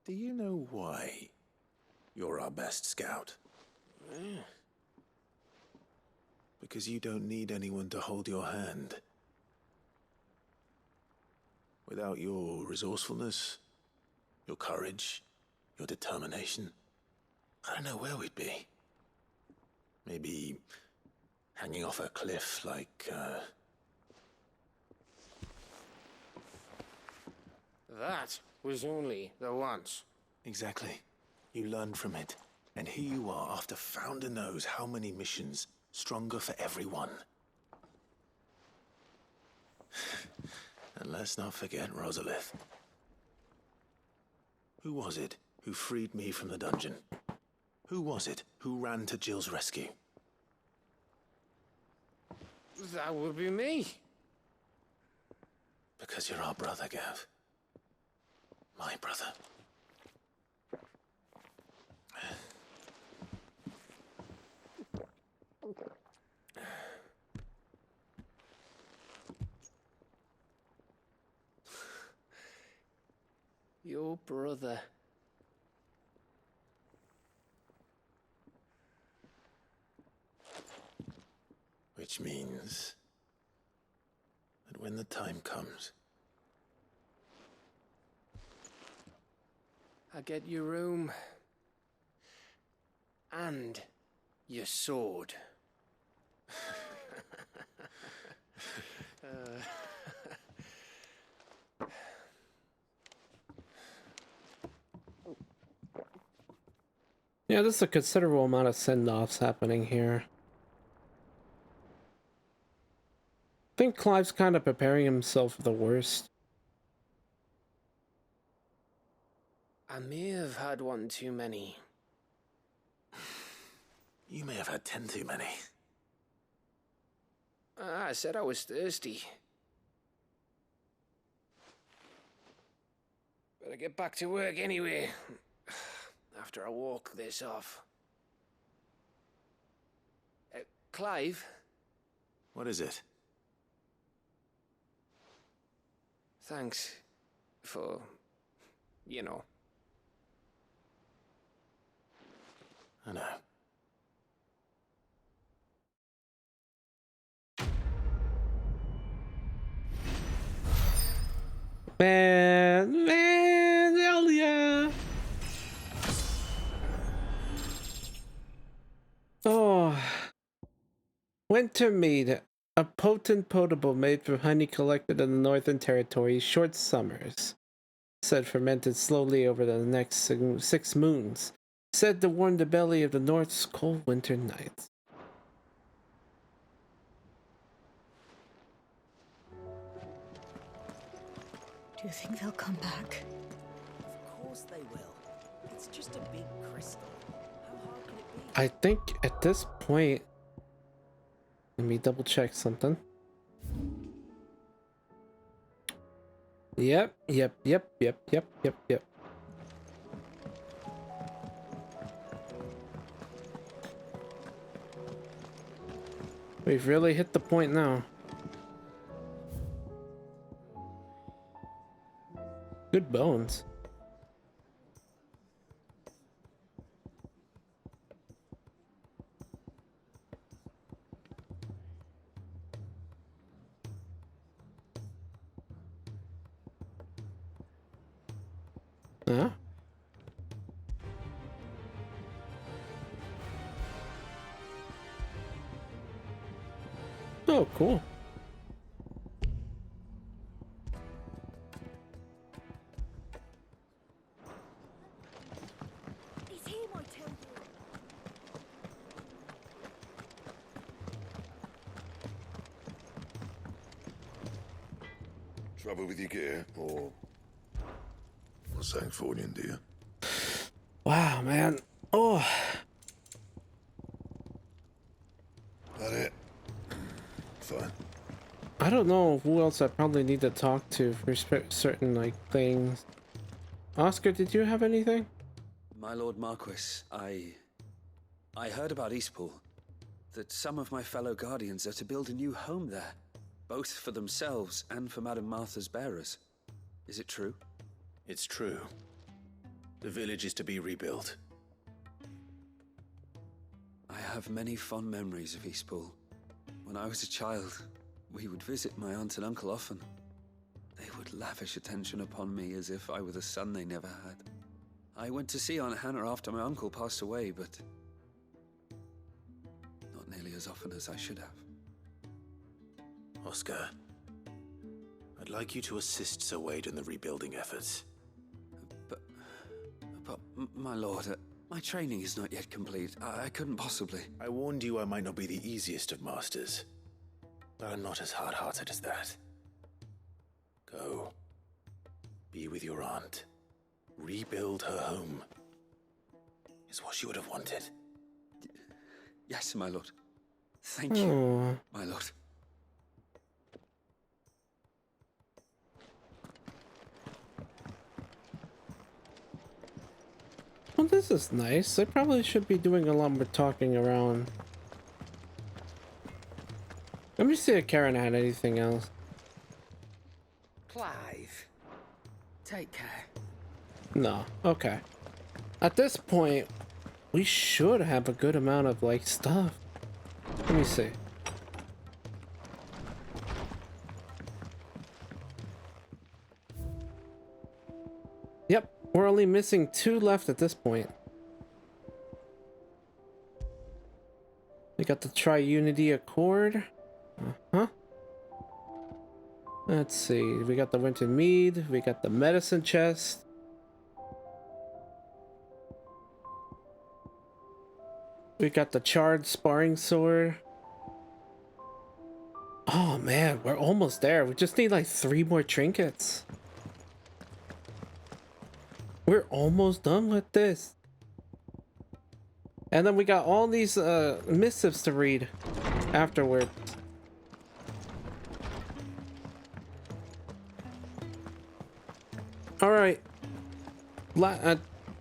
Do you know why you're our best scout? Because you don't need anyone to hold your hand. Without your resourcefulness, your courage, your determination, I don't know where we'd be. Maybe hanging off a cliff like, That was only the once. Exactly. You learned from it. And here you are after Founder knows how many missions, stronger for everyone. And let's not forget Rosalith. Who was it who freed me from the dungeon? Who was it who ran to Jill's rescue? That would be me. Because you're our brother, Gav. My brother. Your brother. Which means that when the time comes, I get your room. And your sword. Yeah, there's a considerable amount of send-offs happening here. I think Clive's kind of preparing himself for the worst. I may have had one too many. You may have had 10 too many. I said I was thirsty. Better get back to work anyway. After I walk this off. Clive? What is it? Thanks for, you know. I know. Man, hell yeah. Oh. Winter mead. A potent potable made from honey collected in the Northern Territory short summers. Said fermented slowly over the next 6 moons. Said to warm the belly of the North's cold winter nights. Do you think they'll come back? Of course they will. It's just a big crystal. How hard can it be? I think at this point... Let me double check something. Yep. We've really hit the point now. Good bones. Huh? Oh, cool. He's here, I tell you. Trouble with your gear, or something for you, dear? Wow, man. Oh. That it? Fine. I don't know who else I probably need to talk to for certain, like, things. Oscar, did you have anything? My Lord Marquis, I heard about Eastpool. That some of my fellow guardians are to build a new home there. Both for themselves and for Madame Martha's bearers. Is it true? It's true. The village is to be rebuilt. I have many fond memories of Eastpool. When I was a child, we would visit my aunt and uncle often. They would lavish attention upon me as if I were the son they never had. I went to see Aunt Hannah after my uncle passed away, but not nearly as often as I should have. Oscar, I'd like you to assist Sir Wade in the rebuilding efforts. But my lord, my training is not yet complete. I couldn't possibly. I warned you I might not be the easiest of masters, but I'm not as hard-hearted as that. Go. Be with your aunt. Rebuild her home. Is what she would have wanted. Yes, my lord. Thank you, Oh. my lord. Well, this is nice. I probably should be doing a lot more talking around. Let me see if Karen had anything else. Clive, take care. No. Okay. At this point, we should have a good amount of, like, stuff. Let me see. Yep. We're only missing 2 left at this point. We got the Tri-Unity Accord. Uh-huh. Let's see. We got the Winter Mead. We got the Medicine Chest. We got the Charred Sparring Sword. Oh man, we're almost there. We just need like 3 more trinkets. We're almost done with this. And then we got all these missives to read afterward. All right.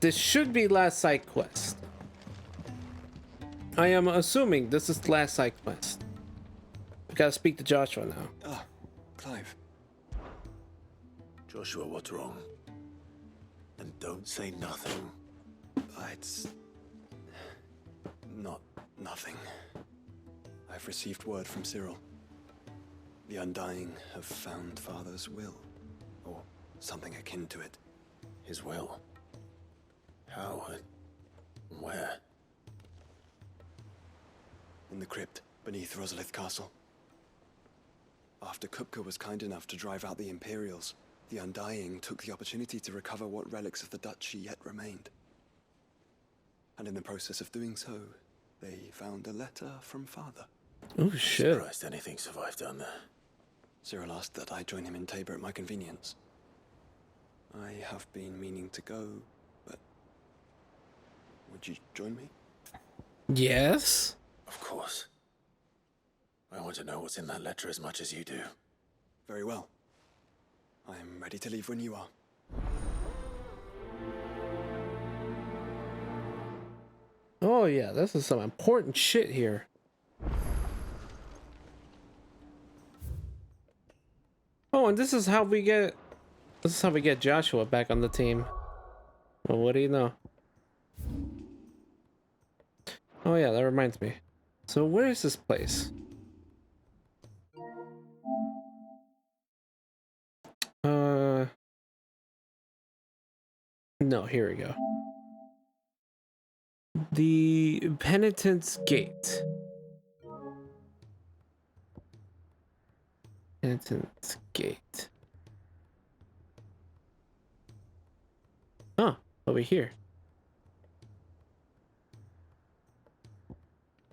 This should be last side quest. I am assuming this is last side quest. I gotta speak to Joshua now. Ah, Clive. Joshua, what's wrong? And don't say nothing. It's not nothing. I've received word from Cyril. The Undying have found Father's will, or something akin to it. His will? How? Where? In the crypt beneath Rosalith Castle. After Kupka was kind enough to drive out the Imperials, the Undying took the opportunity to recover what relics of the Duchy yet remained. And in the process of doing so, they found a letter from Father. Oh shit. Surprised anything survived down there. Cyril asked that I join him in Tabor at my convenience. I have been meaning to go, but would you join me? Yes. Of course. I want to know what's in that letter as much as you do. Very well. I am ready to leave when you are. Oh yeah, this is some important shit here. Oh, and this is how we get Joshua back on the team. Well, what do you know? Oh yeah, that reminds me. So where is this place? No, here we go. The Penitent's Gate. Penitent's Gate. Huh, over here.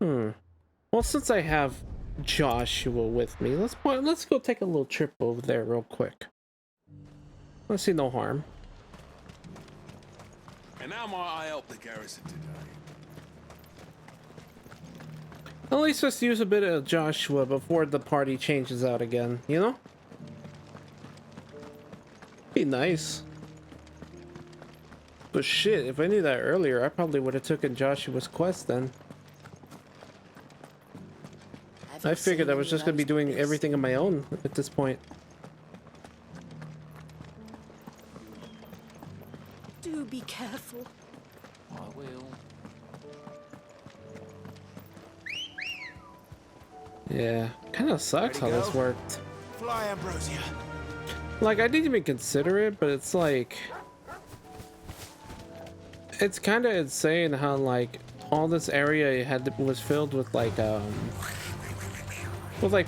Well, since I have Joshua with me, let's go take a little trip over there real quick. Let's see no harm. And how might I help the garrison today? At least let's use a bit of Joshua before the party changes out again, you know? Be nice. But shit, if I knew that earlier, I probably would have taken Joshua's quest then. I figured I was just gonna be doing everything on my own at this point. Do be careful. I will. Yeah, kind of sucks how this worked. Fly, Ambrosia. Like, I didn't even consider it, but it's like... It's kind of insane how, like, all this area was filled with, like,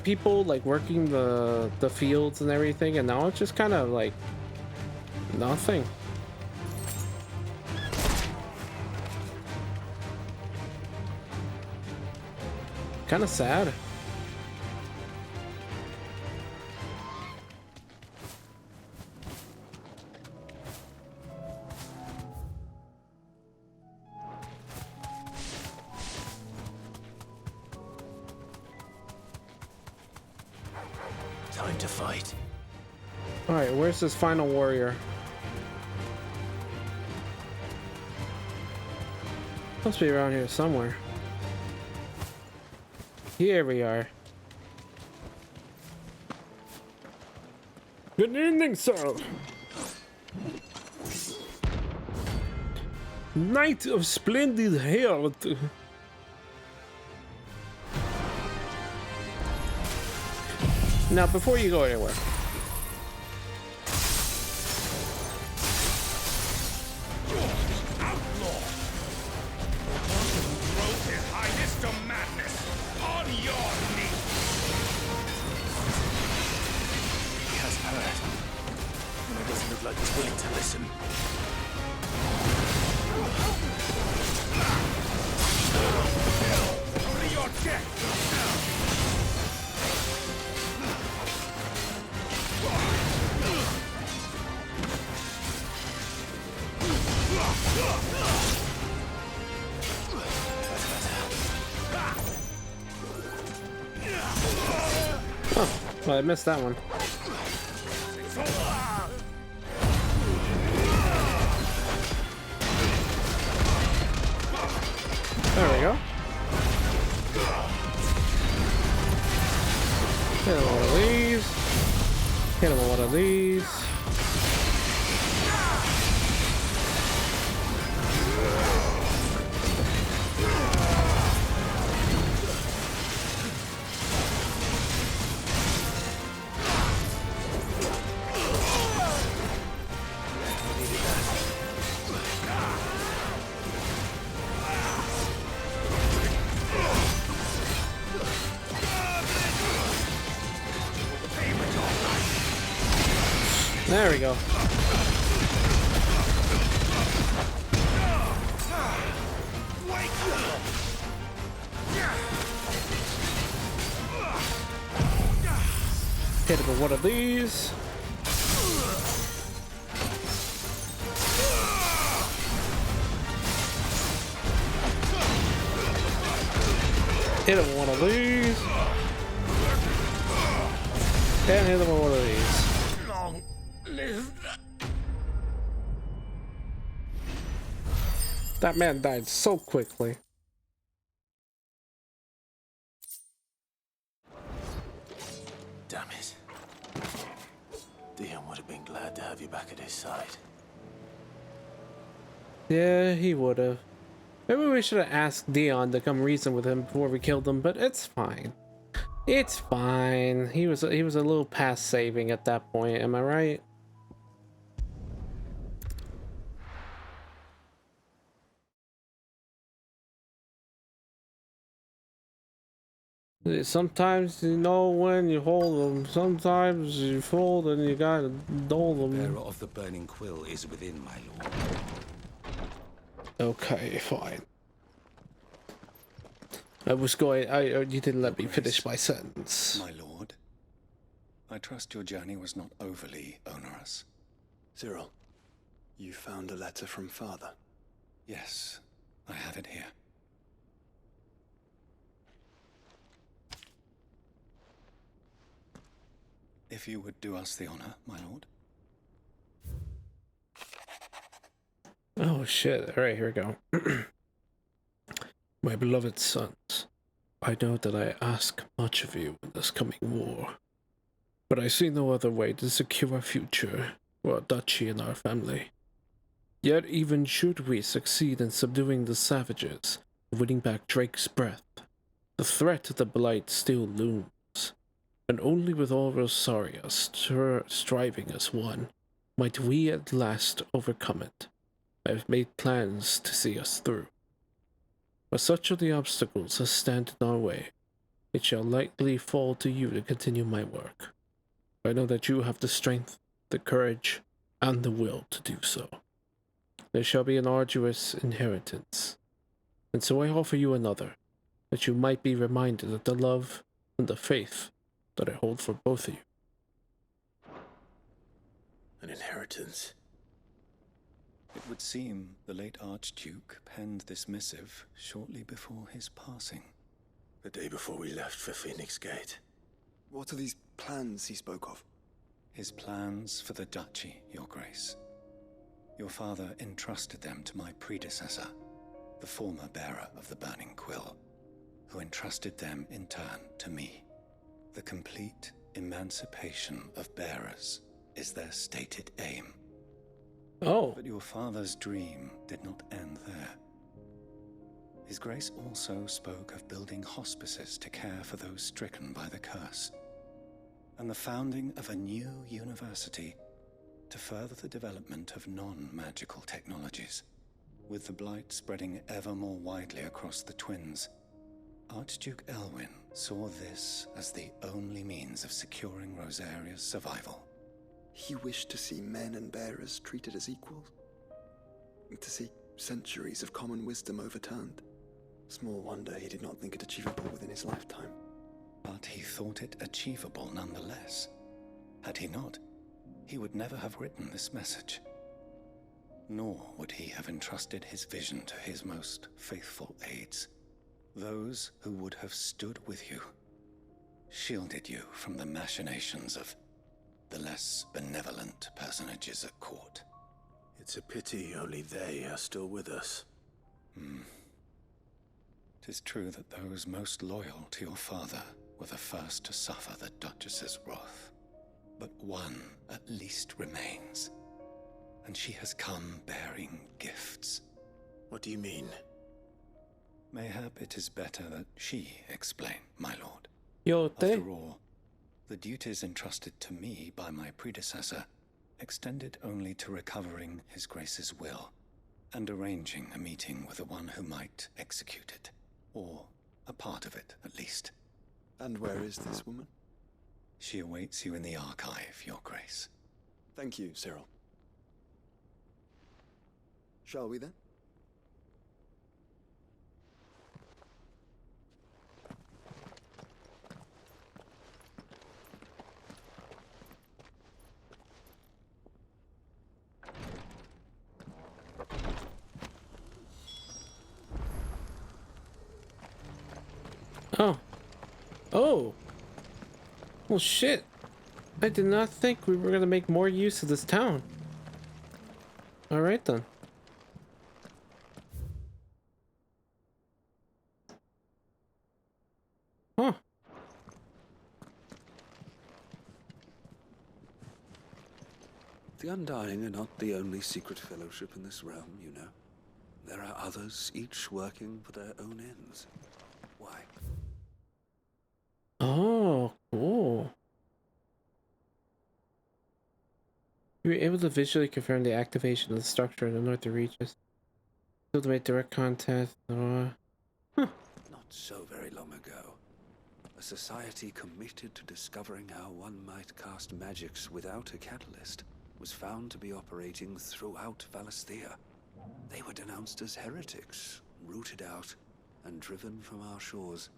people, like, working the fields and everything, and now it's just kind of, like, nothing. Kind of sad. Time to fight. Alright, where's this final warrior? Must be around here somewhere. Here we are. Good evening, sir. Knight of splendid health. Now, before you go anywhere, Like he's willing to listen. Only your death Oh, I missed that one. There we go. Hit him with one of these. Hit him with one of these. There we go. Hit him with one of these. Hit him with one of these. And hit him with one of these. That man died so quickly. Damn it. Dion would have been glad to have you back at his side. Yeah, he would have. Maybe we should have asked Dion to come reason with him before we killed him, but it's fine. It's fine. He was a little past saving at that point, am I right? Sometimes you know when you hold them, sometimes you fold and you gotta dole them. The bearer of the burning quill is within, my lord. Okay, fine. I was going. You didn't let me finish my sentence. My lord, I trust your journey was not overly onerous. Cyril, you found a letter from Father? Yes, I have it here. If you would do us the honor, my lord. Oh shit, alright, here we go. My beloved sons, I know that I ask much of you in this coming war, but I see no other way to secure a future for our duchy and our family. Yet even should we succeed in subduing the savages, winning back Drake's breath, the threat of the Blight still looms. And only with all Rosaria striving as one, might we at last overcome it. I have made plans to see us through. But such are the obstacles that stand in our way, it shall likely fall to you to continue my work. I know that you have the strength, the courage, and the will to do so. There shall be an arduous inheritance, and so I offer you another, that you might be reminded of the love and the faith that I hold for both of you. An inheritance? It would seem the late Archduke penned this missive shortly before his passing. The day before we left for Phoenix Gate. What are these plans he spoke of? His plans for the duchy, Your Grace. Your father entrusted them to my predecessor, the former bearer of the Burning Quill, who entrusted them in turn to me. The complete emancipation of bearers is their stated aim. Oh. But your father's dream did not end there. His Grace also spoke of building hospices to care for those stricken by the curse, and the founding of a new university to further the development of non-magical technologies. With the Blight spreading ever more widely across the Twins, Archduke Elwyn saw this as the only means of securing Rosaria's survival. He wished to see men and bearers treated as equals. To see centuries of common wisdom overturned. Small wonder he did not think it achievable within his lifetime. But he thought it achievable nonetheless. Had he not, he would never have written this message. Nor would he have entrusted his vision to his most faithful aides. Those who would have stood with you, shielded you from the machinations of the less benevolent personages at court. It's a pity only they are still with us. 'Tis true that those most loyal to your father were the first to suffer the Duchess's wrath. But one at least remains, and she has come bearing gifts. What do you mean? Mayhap it is better that she explain, my lord. After all, the duties entrusted to me by my predecessor extended only to recovering His Grace's will and arranging a meeting with the one who might execute it, or a part of it, at least. And where is this woman? She awaits you in the archive, Your Grace. Thank you, Cyril. Shall we then? Oh. Oh. Well, shit. I did not think we were going to make more use of this town. Alright then. Huh. The Undying are not the only secret fellowship in this realm, you know. There are others, each working for their own ends. Why? Oh, cool. We were able to visually confirm the activation of the structure in the northern reaches. Able to make direct contact. Not so very long ago. A society committed to discovering how one might cast magics without a catalyst was found to be operating throughout Valisthea. They were denounced as heretics, rooted out, and driven from our shores,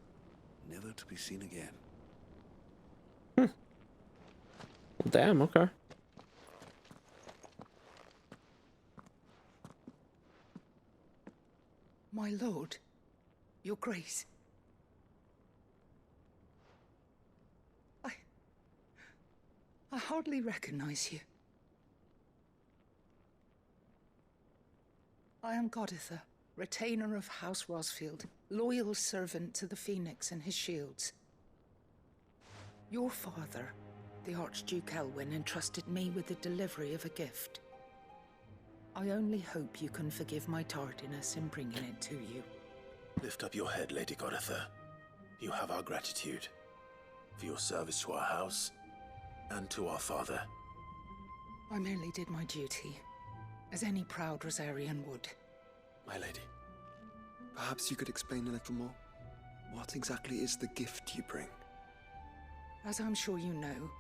never to be seen again. Damn, okay. My lord, your grace. I hardly recognize you. I am Goditha, retainer of House Rosfield, loyal servant to the Phoenix and his shields. Your father, the Archduke Elwyn, entrusted me with the delivery of a gift. I only hope you can forgive my tardiness in bringing it to you. Lift up your head, Lady Goditha. You have our gratitude for your service to our house and to our father. I merely did my duty, as any proud Rosarian would. My lady, perhaps you could explain a little more? What exactly is the gift you bring? As I'm sure you know,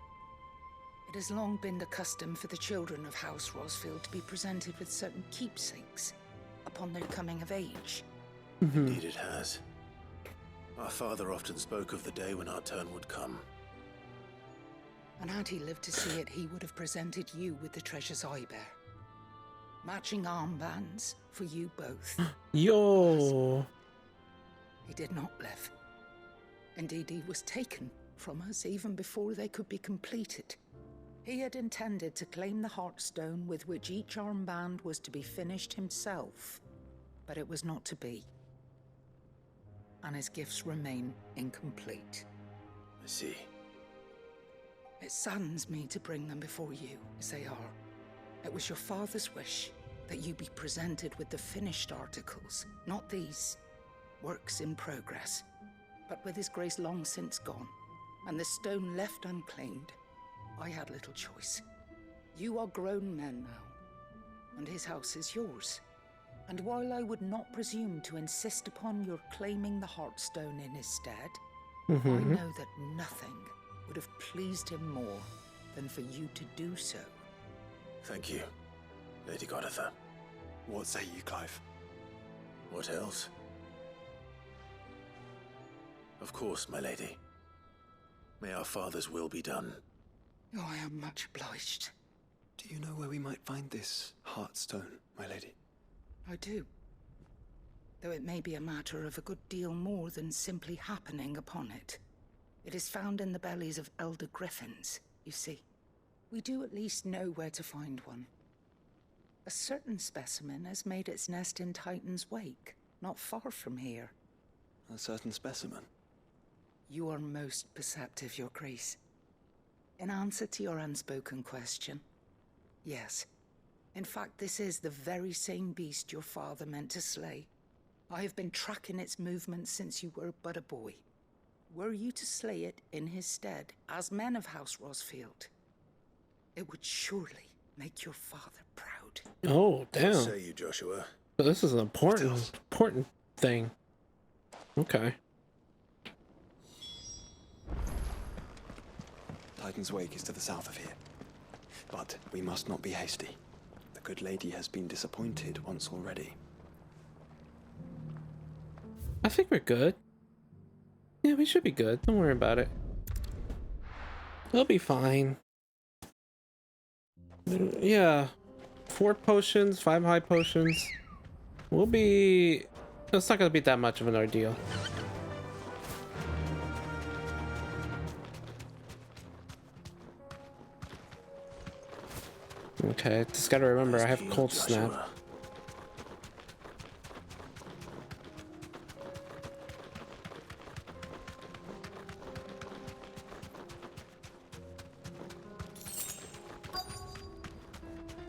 it has long been the custom for the children of House Rosfield to be presented with certain keepsakes upon their coming of age. Indeed it has. Our father often spoke of the day when our turn would come. And had he lived to see it, he would have presented you with the treasures I bear. Matching armbands for you both. Yo! He did not live. Indeed, he was taken from us even before they could be completed. He had intended to claim the Heartstone with which each armband was to be finished himself, but it was not to be. And his gifts remain incomplete. I see. It saddens me to bring them before you, as they are. It was your father's wish that you be presented with the finished articles, not these, works in progress. But with his grace long since gone, and the stone left unclaimed, I had little choice. You are grown men now, and his house is yours. And while I would not presume to insist upon your claiming the Heartstone in his stead, I know that nothing would have pleased him more than for you to do so. Thank you, Lady Goditha. What say you, Clive? What else? Of course, my lady. May our father's will be done. Oh, I am much obliged. Do you know where we might find this Heartstone, my lady? I do. Though it may be a matter of a good deal more than simply happening upon it. It is found in the bellies of elder griffins, you see. We do at least know where to find one. A certain specimen has made its nest in Titan's Wake, not far from here. A certain specimen? You are most perceptive, Your Grace. In answer to your unspoken question, yes. In fact, this is the very same beast your father meant to slay. I have been tracking its movements since you were but a boy. Were you to slay it in his stead, as men of House Rosfield, it would surely make your father proud. Oh, damn. What say you, Joshua? But this is an important thing. Okay. Titan's Wake is to the south of here. But we must not be hasty. The good lady has been disappointed once already. I think we're good. Yeah, we should be good. Don't worry about it. We'll be fine. Yeah. 4 potions, 5 high potions. We'll be... It's not gonna be that much of an ordeal. Okay, just gotta remember I have cold snap.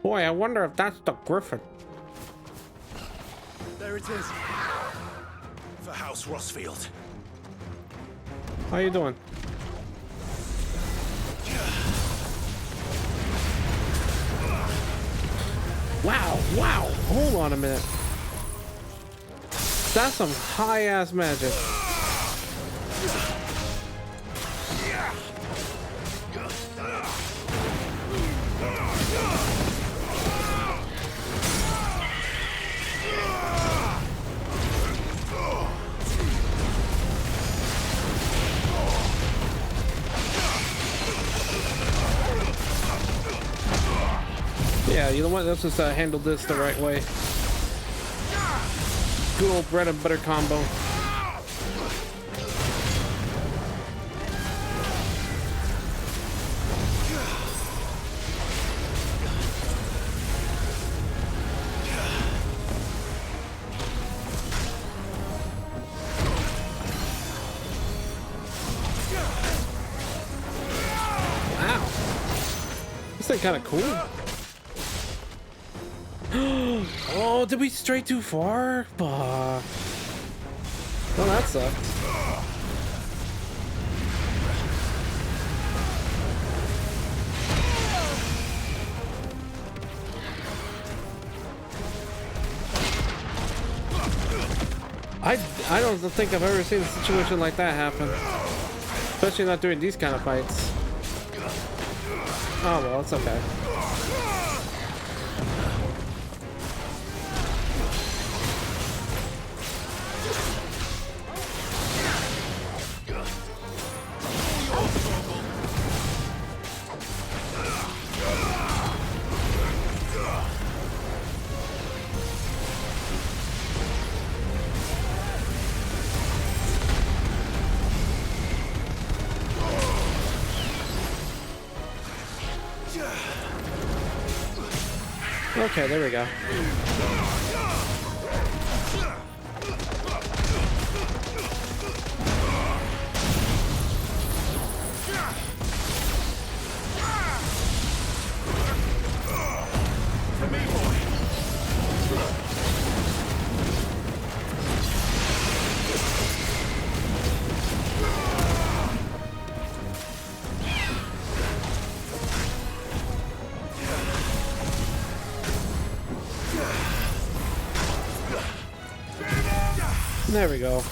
Boy, I wonder if that's the griffin. There it is. For House Rosfield. How you doing? Wow, wow. Hold on a minute. That's some high-ass magic. Yeah, you know what? Let's just handle this the right way. Good old bread and butter combo. Wow. This thing kind of cool. Oh, did we stray too far? Fuck. Well, that sucked. I don't think I've ever seen a situation like that happen. Especially not during these kind of fights. Oh well, it's okay. Okay, there we go. There we go.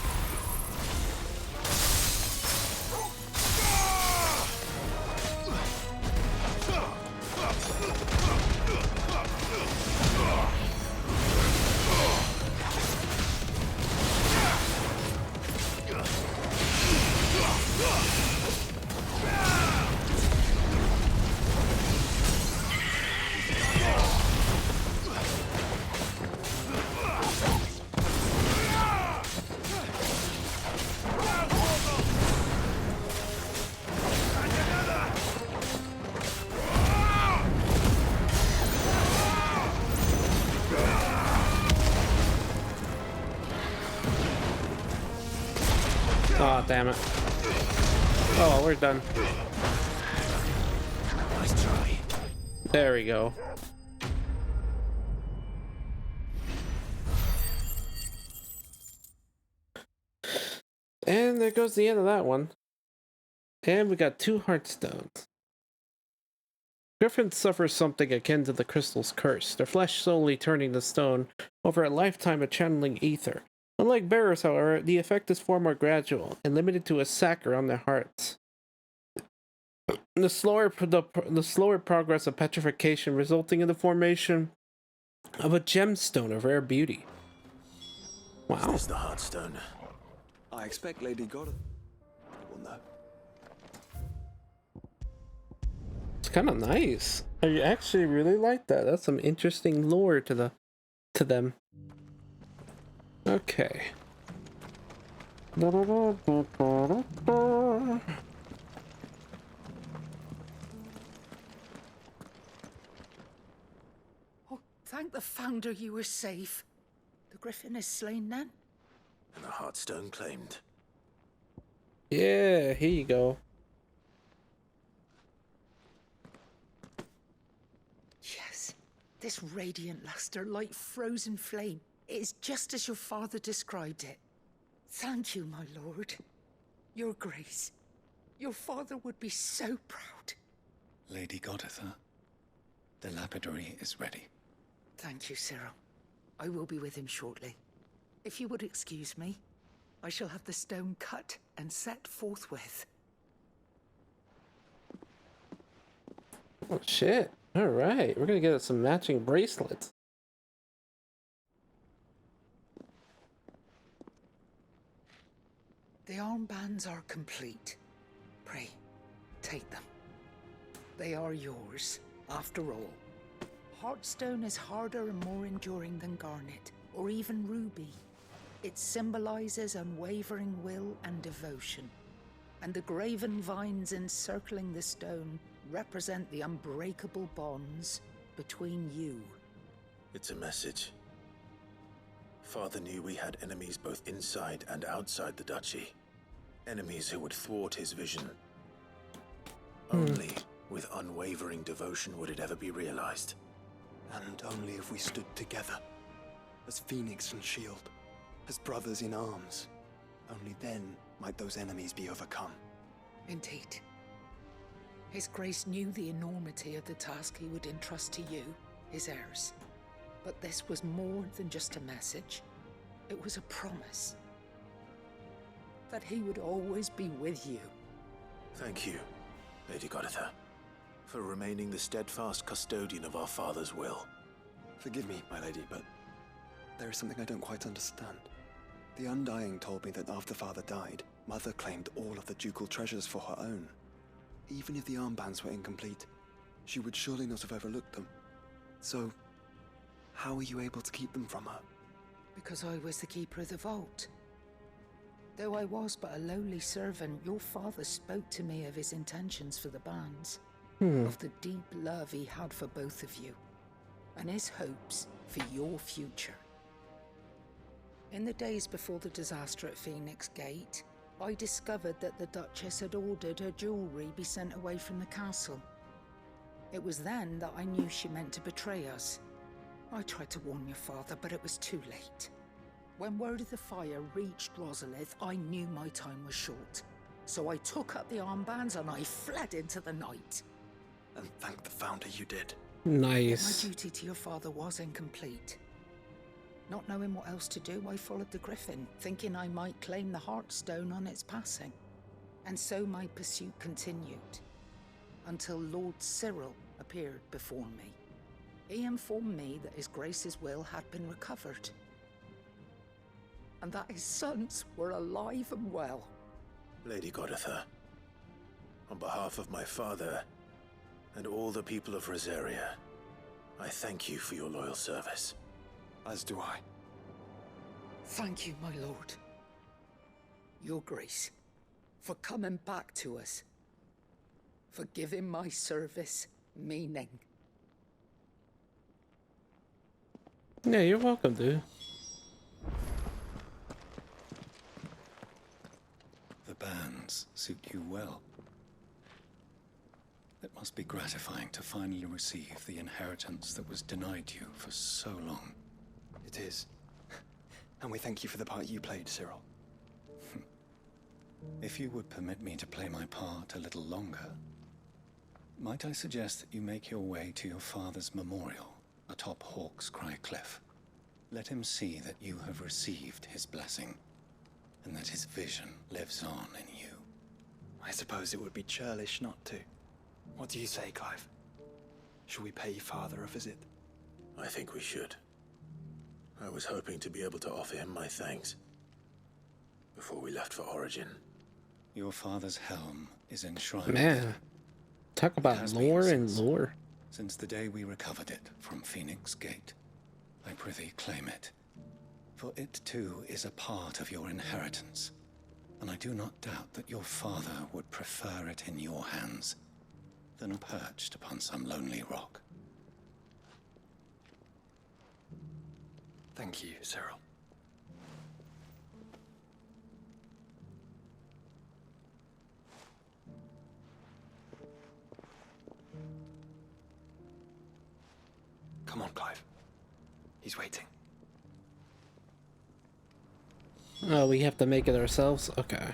Oh, damn it. Oh, we're done. Nice try. There we go. And there goes the end of that one. And we got 2 heartstones. Griffins suffer something akin to the crystal's curse, their flesh slowly turning to stone over a lifetime of channeling ether. Unlike bearers, however, the effect is far more gradual and limited to a sac around their hearts. The slower progress of petrification, resulting in the formation of a gemstone of rare beauty. Wow. Is this the Heartstone? I expect Lady Goddard will know. It's kind of nice. I actually really like that. That's some interesting lore to them. Okay. Thank the Founder you were safe. The Griffin is slain then? And the Heartstone claimed. Yeah, here you go. Yes. This radiant luster like frozen flame. It is just as your father described it. Thank you, my lord. Your grace. Your father would be so proud. Lady Goditha, the lapidary is ready. Thank you, Cyril. I will be with him shortly. If you would excuse me, I shall have the stone cut and set forthwith. Oh shit. Alright, we're gonna get some matching bracelets. The armbands are complete. Pray, take them. They are yours, after all. Heartstone is harder and more enduring than garnet, or even ruby. It symbolizes unwavering will and devotion. And the graven vines encircling the stone represent the unbreakable bonds between you. It's a message. Father knew we had enemies both inside and outside the duchy. Enemies who would thwart his vision. Only with unwavering devotion would it ever be realized. And only if we stood together, as Phoenix and Shield, as brothers in arms, only then might those enemies be overcome. Indeed. His Grace knew the enormity of the task he would entrust to you, his heirs. But this was more than just a message. It was a promise. That he would always be with you. Thank you, Lady Goditha, for remaining the steadfast custodian of our father's will. Forgive me, my lady, but there is something I don't quite understand. The Undying told me that after Father died, Mother claimed all of the ducal treasures for her own. Even if the armbands were incomplete, she would surely not have overlooked them. So, how were you able to keep them from her? Because I was the keeper of the vault. Though I was but a lowly servant, your father spoke to me of his intentions for the bands. Of the deep love he had for both of you. And his hopes for your future. In the days before the disaster at Phoenix Gate, I discovered that the Duchess had ordered her jewelry be sent away from the castle. It was then that I knew she meant to betray us. I tried to warn your father, but it was too late. When word of the fire reached Rosalith, I knew my time was short. So I took up the armbands and I fled into the night. And thank the Founder you did. Nice. My duty to your father was incomplete. Not knowing what else to do, I followed the Griffin, thinking I might claim the Heartstone on its passing. And so my pursuit continued, until Lord Cyril appeared before me. He informed me that His Grace's will had been recovered, and that his sons were alive and well. Lady Goditha, on behalf of my father and all the people of Rosaria, I thank you for your loyal service. As do I. Thank you, my lord. Your Grace, for coming back to us. For giving my service meaning. Yeah, you're welcome, dude. The suit you well. It must be gratifying to finally receive the inheritance that was denied you for so long. It is. And we thank you for the part you played, Cyril. If you would permit me to play my part a little longer, might I suggest that you make your way to your father's memorial atop Hawk's Cry Cliff? Let him see that you have received his blessing, and that his vision lives on in you. I suppose it would be churlish not to. What do you say, Clive? Should we pay Father a visit? I think we should. I was hoping to be able to offer him my thanks before we left for Origin. Your father's helm is enshrined. Man, talk about lore and lore. Since the day we recovered it from Phoenix Gate, I prithee claim it. For it too is a part of your inheritance, and I do not doubt that your father would prefer it in your hands than perched upon some lonely rock. Thank you, Cyril. Come on, Clive. He's waiting. Oh, we have to make it ourselves? Okay.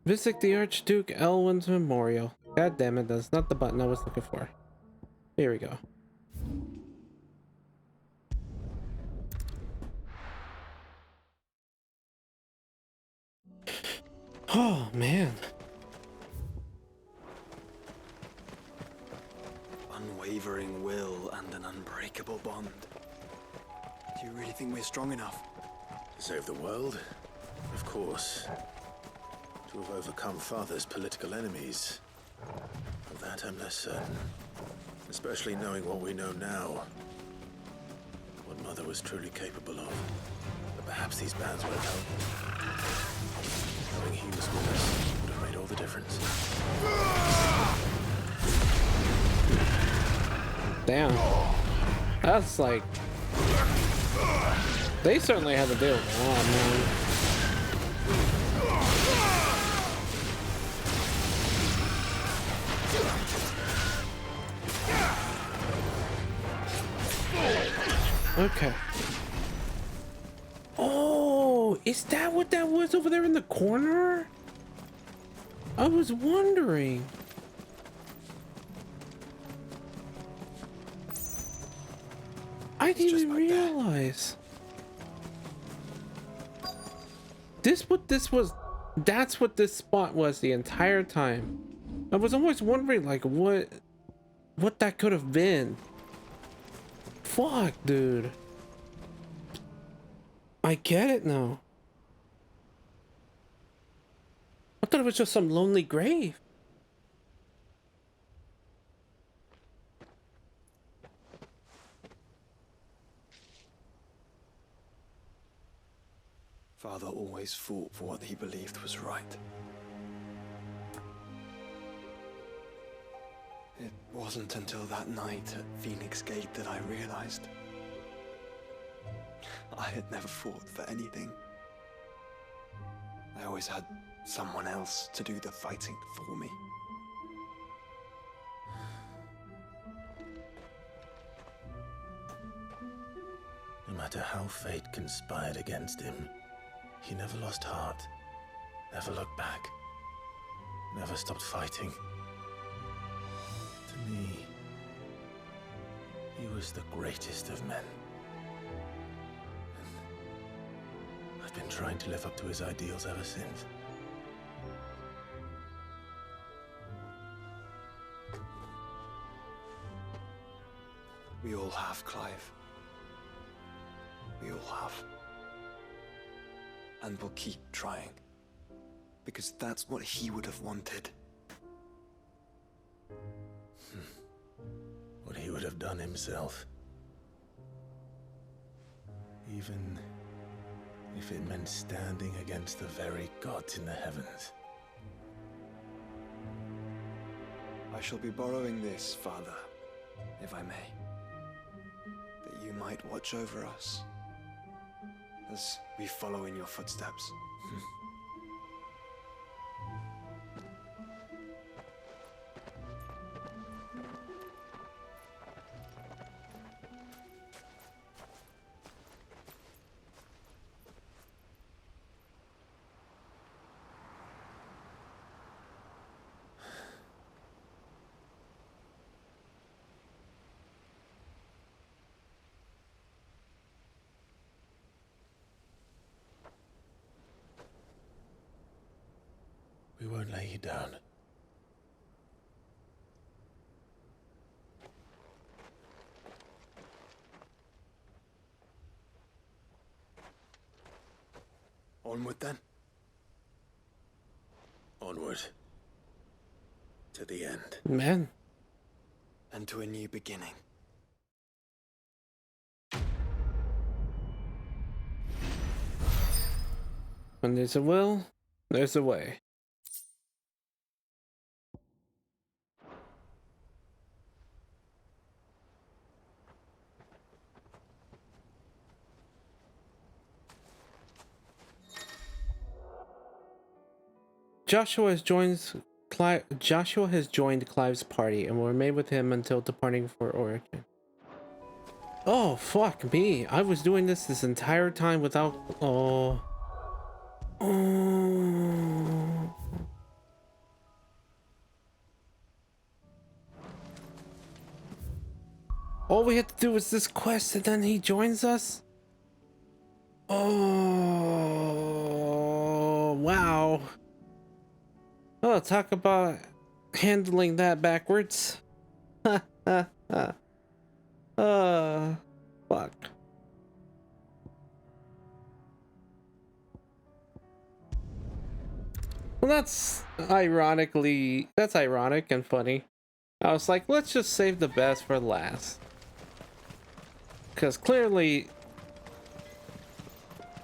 Visit the Archduke Elwin's Memorial. God damn it, that's not the button I was looking for. Here we go. Oh, man. Unwavering will and an unbreakable bond. Do you really think we're strong enough? To save the world? Of course. To have overcome Father's political enemies. Of that I'm less certain. Especially knowing what we know now. What Mother was truly capable of. But perhaps these bands would have helped. Knowing he was with us would have made all the difference. Damn. That's like... They certainly had to deal with a lot, man. Okay. Oh, is that what that was over there in the corner? I was wondering. I didn't even realize. That's what this spot was the entire time. I was always wondering like what that could have been. Fuck, dude. I get it now. I thought it was just some lonely grave. Father always fought for what he believed was right. It wasn't until that night at Phoenix Gate that I realized I had never fought for anything. I always had someone else to do the fighting for me. No matter how fate conspired against him, he never lost heart, never looked back, never stopped fighting. To me, he was the greatest of men. And I've been trying to live up to his ideals ever since. We all have, Clive. We all have. And we'll keep trying. Because that's what he would have wanted. What he would have done himself. Even if it meant standing against the very gods in the heavens. I shall be borrowing this, Father, if I may. That you might watch over us as we follow in your footsteps. Don't lay you down. Onward then. Onward. To the end. Man. And to a new beginning. When there's a will, there's a way. Joshua has joined Clive's party and will remain with him until departing for Origin. Oh, fuck me. I was doing this entire time without... Oh. Oh. All we have to do is this quest and then he joins us? Oh, wow. Oh, talk about handling that backwards. Fuck. Well, that's ironic and funny. I was like, let's just save the best for last. Because clearly,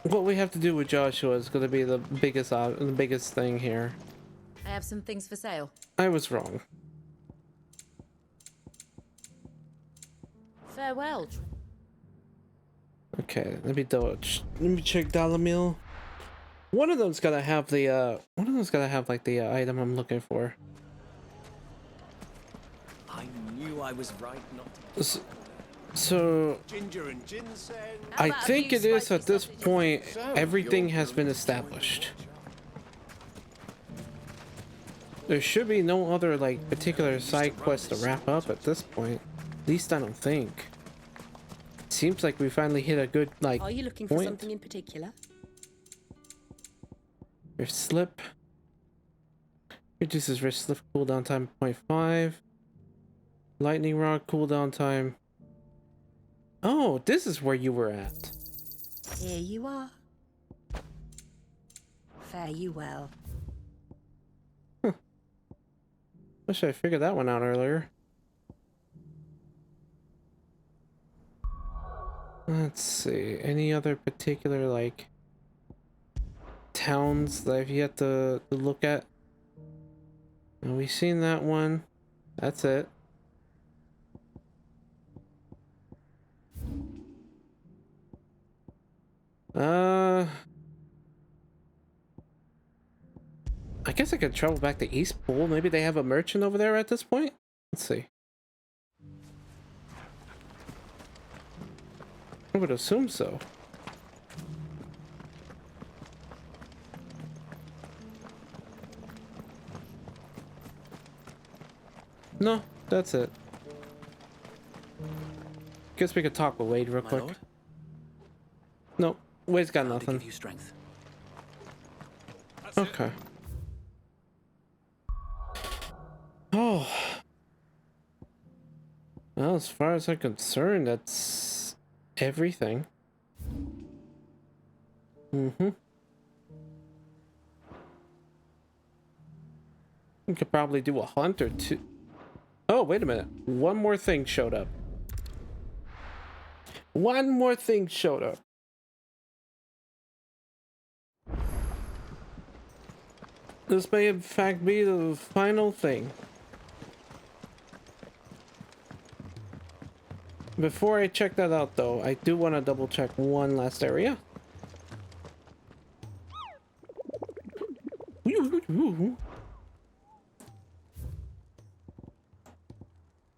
what we have to do with Joshua is going to be the biggest thing here. I have some things for sale. I was wrong. Farewell. Okay, let me check dollar mill. One of them's gotta have the like the item I'm looking for. I knew I was right not to. So Ginger and ginseng. I think it is at this point everything has been established. There should be no other like particular side quest to wrap up at this point. At least I don't think. Seems like we finally hit a good like Are you looking point. for something in particular? Wrist slip. Reduces wrist slip cooldown time 0.5. Lightning rod cooldown time. Oh, this is where you were at. Here you are. Fare you well. Wish I figured that one out earlier. Let's see. Any other particular like towns that I've yet to look at? We've seen that one. That's it. I guess I could travel back to East Pool. Maybe they have a merchant over there at this point? Let's see. I would assume so. No, that's it. Guess we could talk with Wade real quick. Lord? No, Wade's got How to nothing. give you strength. Okay. Oh. Well, as far as I'm concerned, that's everything. Mm-hmm. We could probably do a hunt or two. Oh, wait a minute. One more thing showed up. One more thing showed up. This may in fact be the final thing. Before I check that out though, I do want to double check one last area.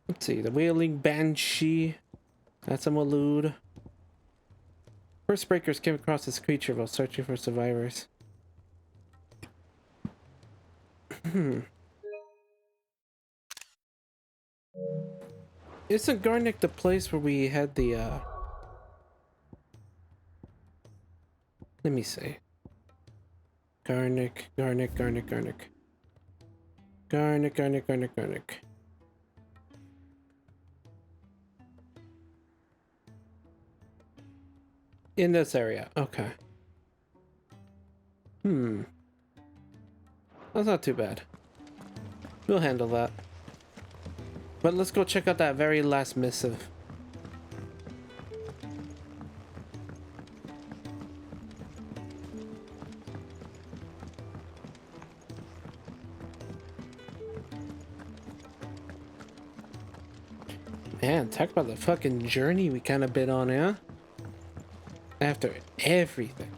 Let's see, the Wailing Banshee. That's a Malude. First breakers came across this creature while searching for survivors. Isn't Garnick the place where we had the let me see. Garnick. Garnick. In this area, okay. That's not too bad. We'll handle that. But let's go check out that very last missive. Man, talk about the fucking journey we kind of been on, yeah? After everything.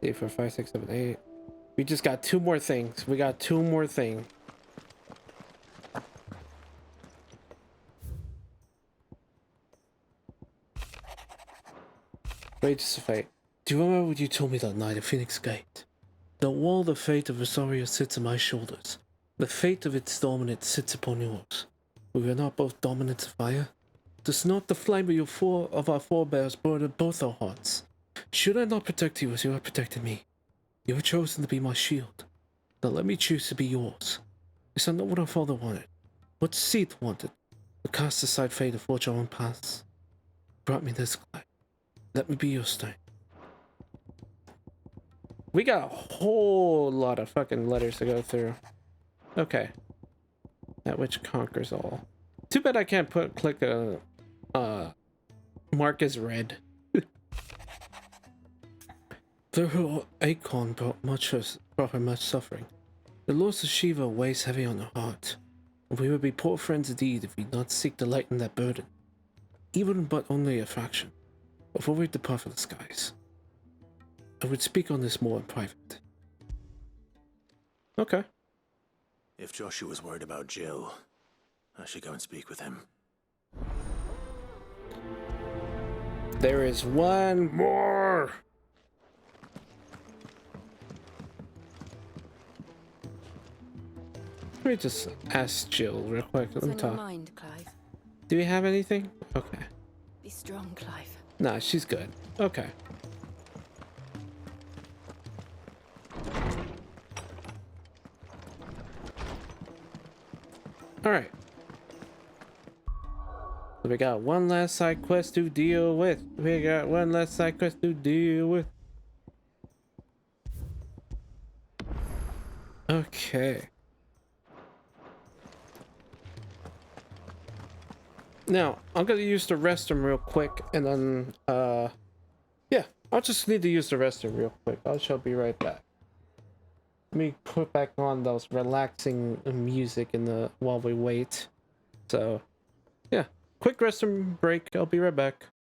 See, 4, 5, 6, 7, 8. We just got 2 more things. We got 2 more things. Wages of Fate. Do you remember what you told me that night at Phoenix Gate? The wall of the fate of Rosario sits on my shoulders. The fate of its dominant sits upon yours. We are not both dominant of fire. Does not the flame of our forebears burn both our hearts? Should I not protect you as you have protected me? You have chosen to be my shield. Now let me choose to be yours. Is that not what our father wanted? What Seth wanted? To cast aside fate and forge our own paths. Brought me this light. Let me be your stone. We got a whole lot of fucking letters to go through. Okay. That which conquers all. Too bad I can't click a mark as red. Though her acorn brought her much suffering, the loss of Shiva weighs heavy on her heart, and we would be poor friends indeed if we did not seek to lighten that burden, even but only a fraction, before we depart for the skies. I would speak on this more in private. Okay. If Joshua's worried about Jill, I should go and speak with him. There is one more! Let me just ask Jill real quick. Let me What's on talk. your mind, Clive? Do we have anything? Okay. Be strong, Clive. Nah, she's good. Okay. Alright. So we got one last side quest to deal with. Okay. Now, I'm gonna use the restroom real quick, and then, yeah, I'll just need to use the restroom real quick. I shall be right back. Let me put back on those relaxing music while we wait. So, yeah, quick restroom break. I'll be right back.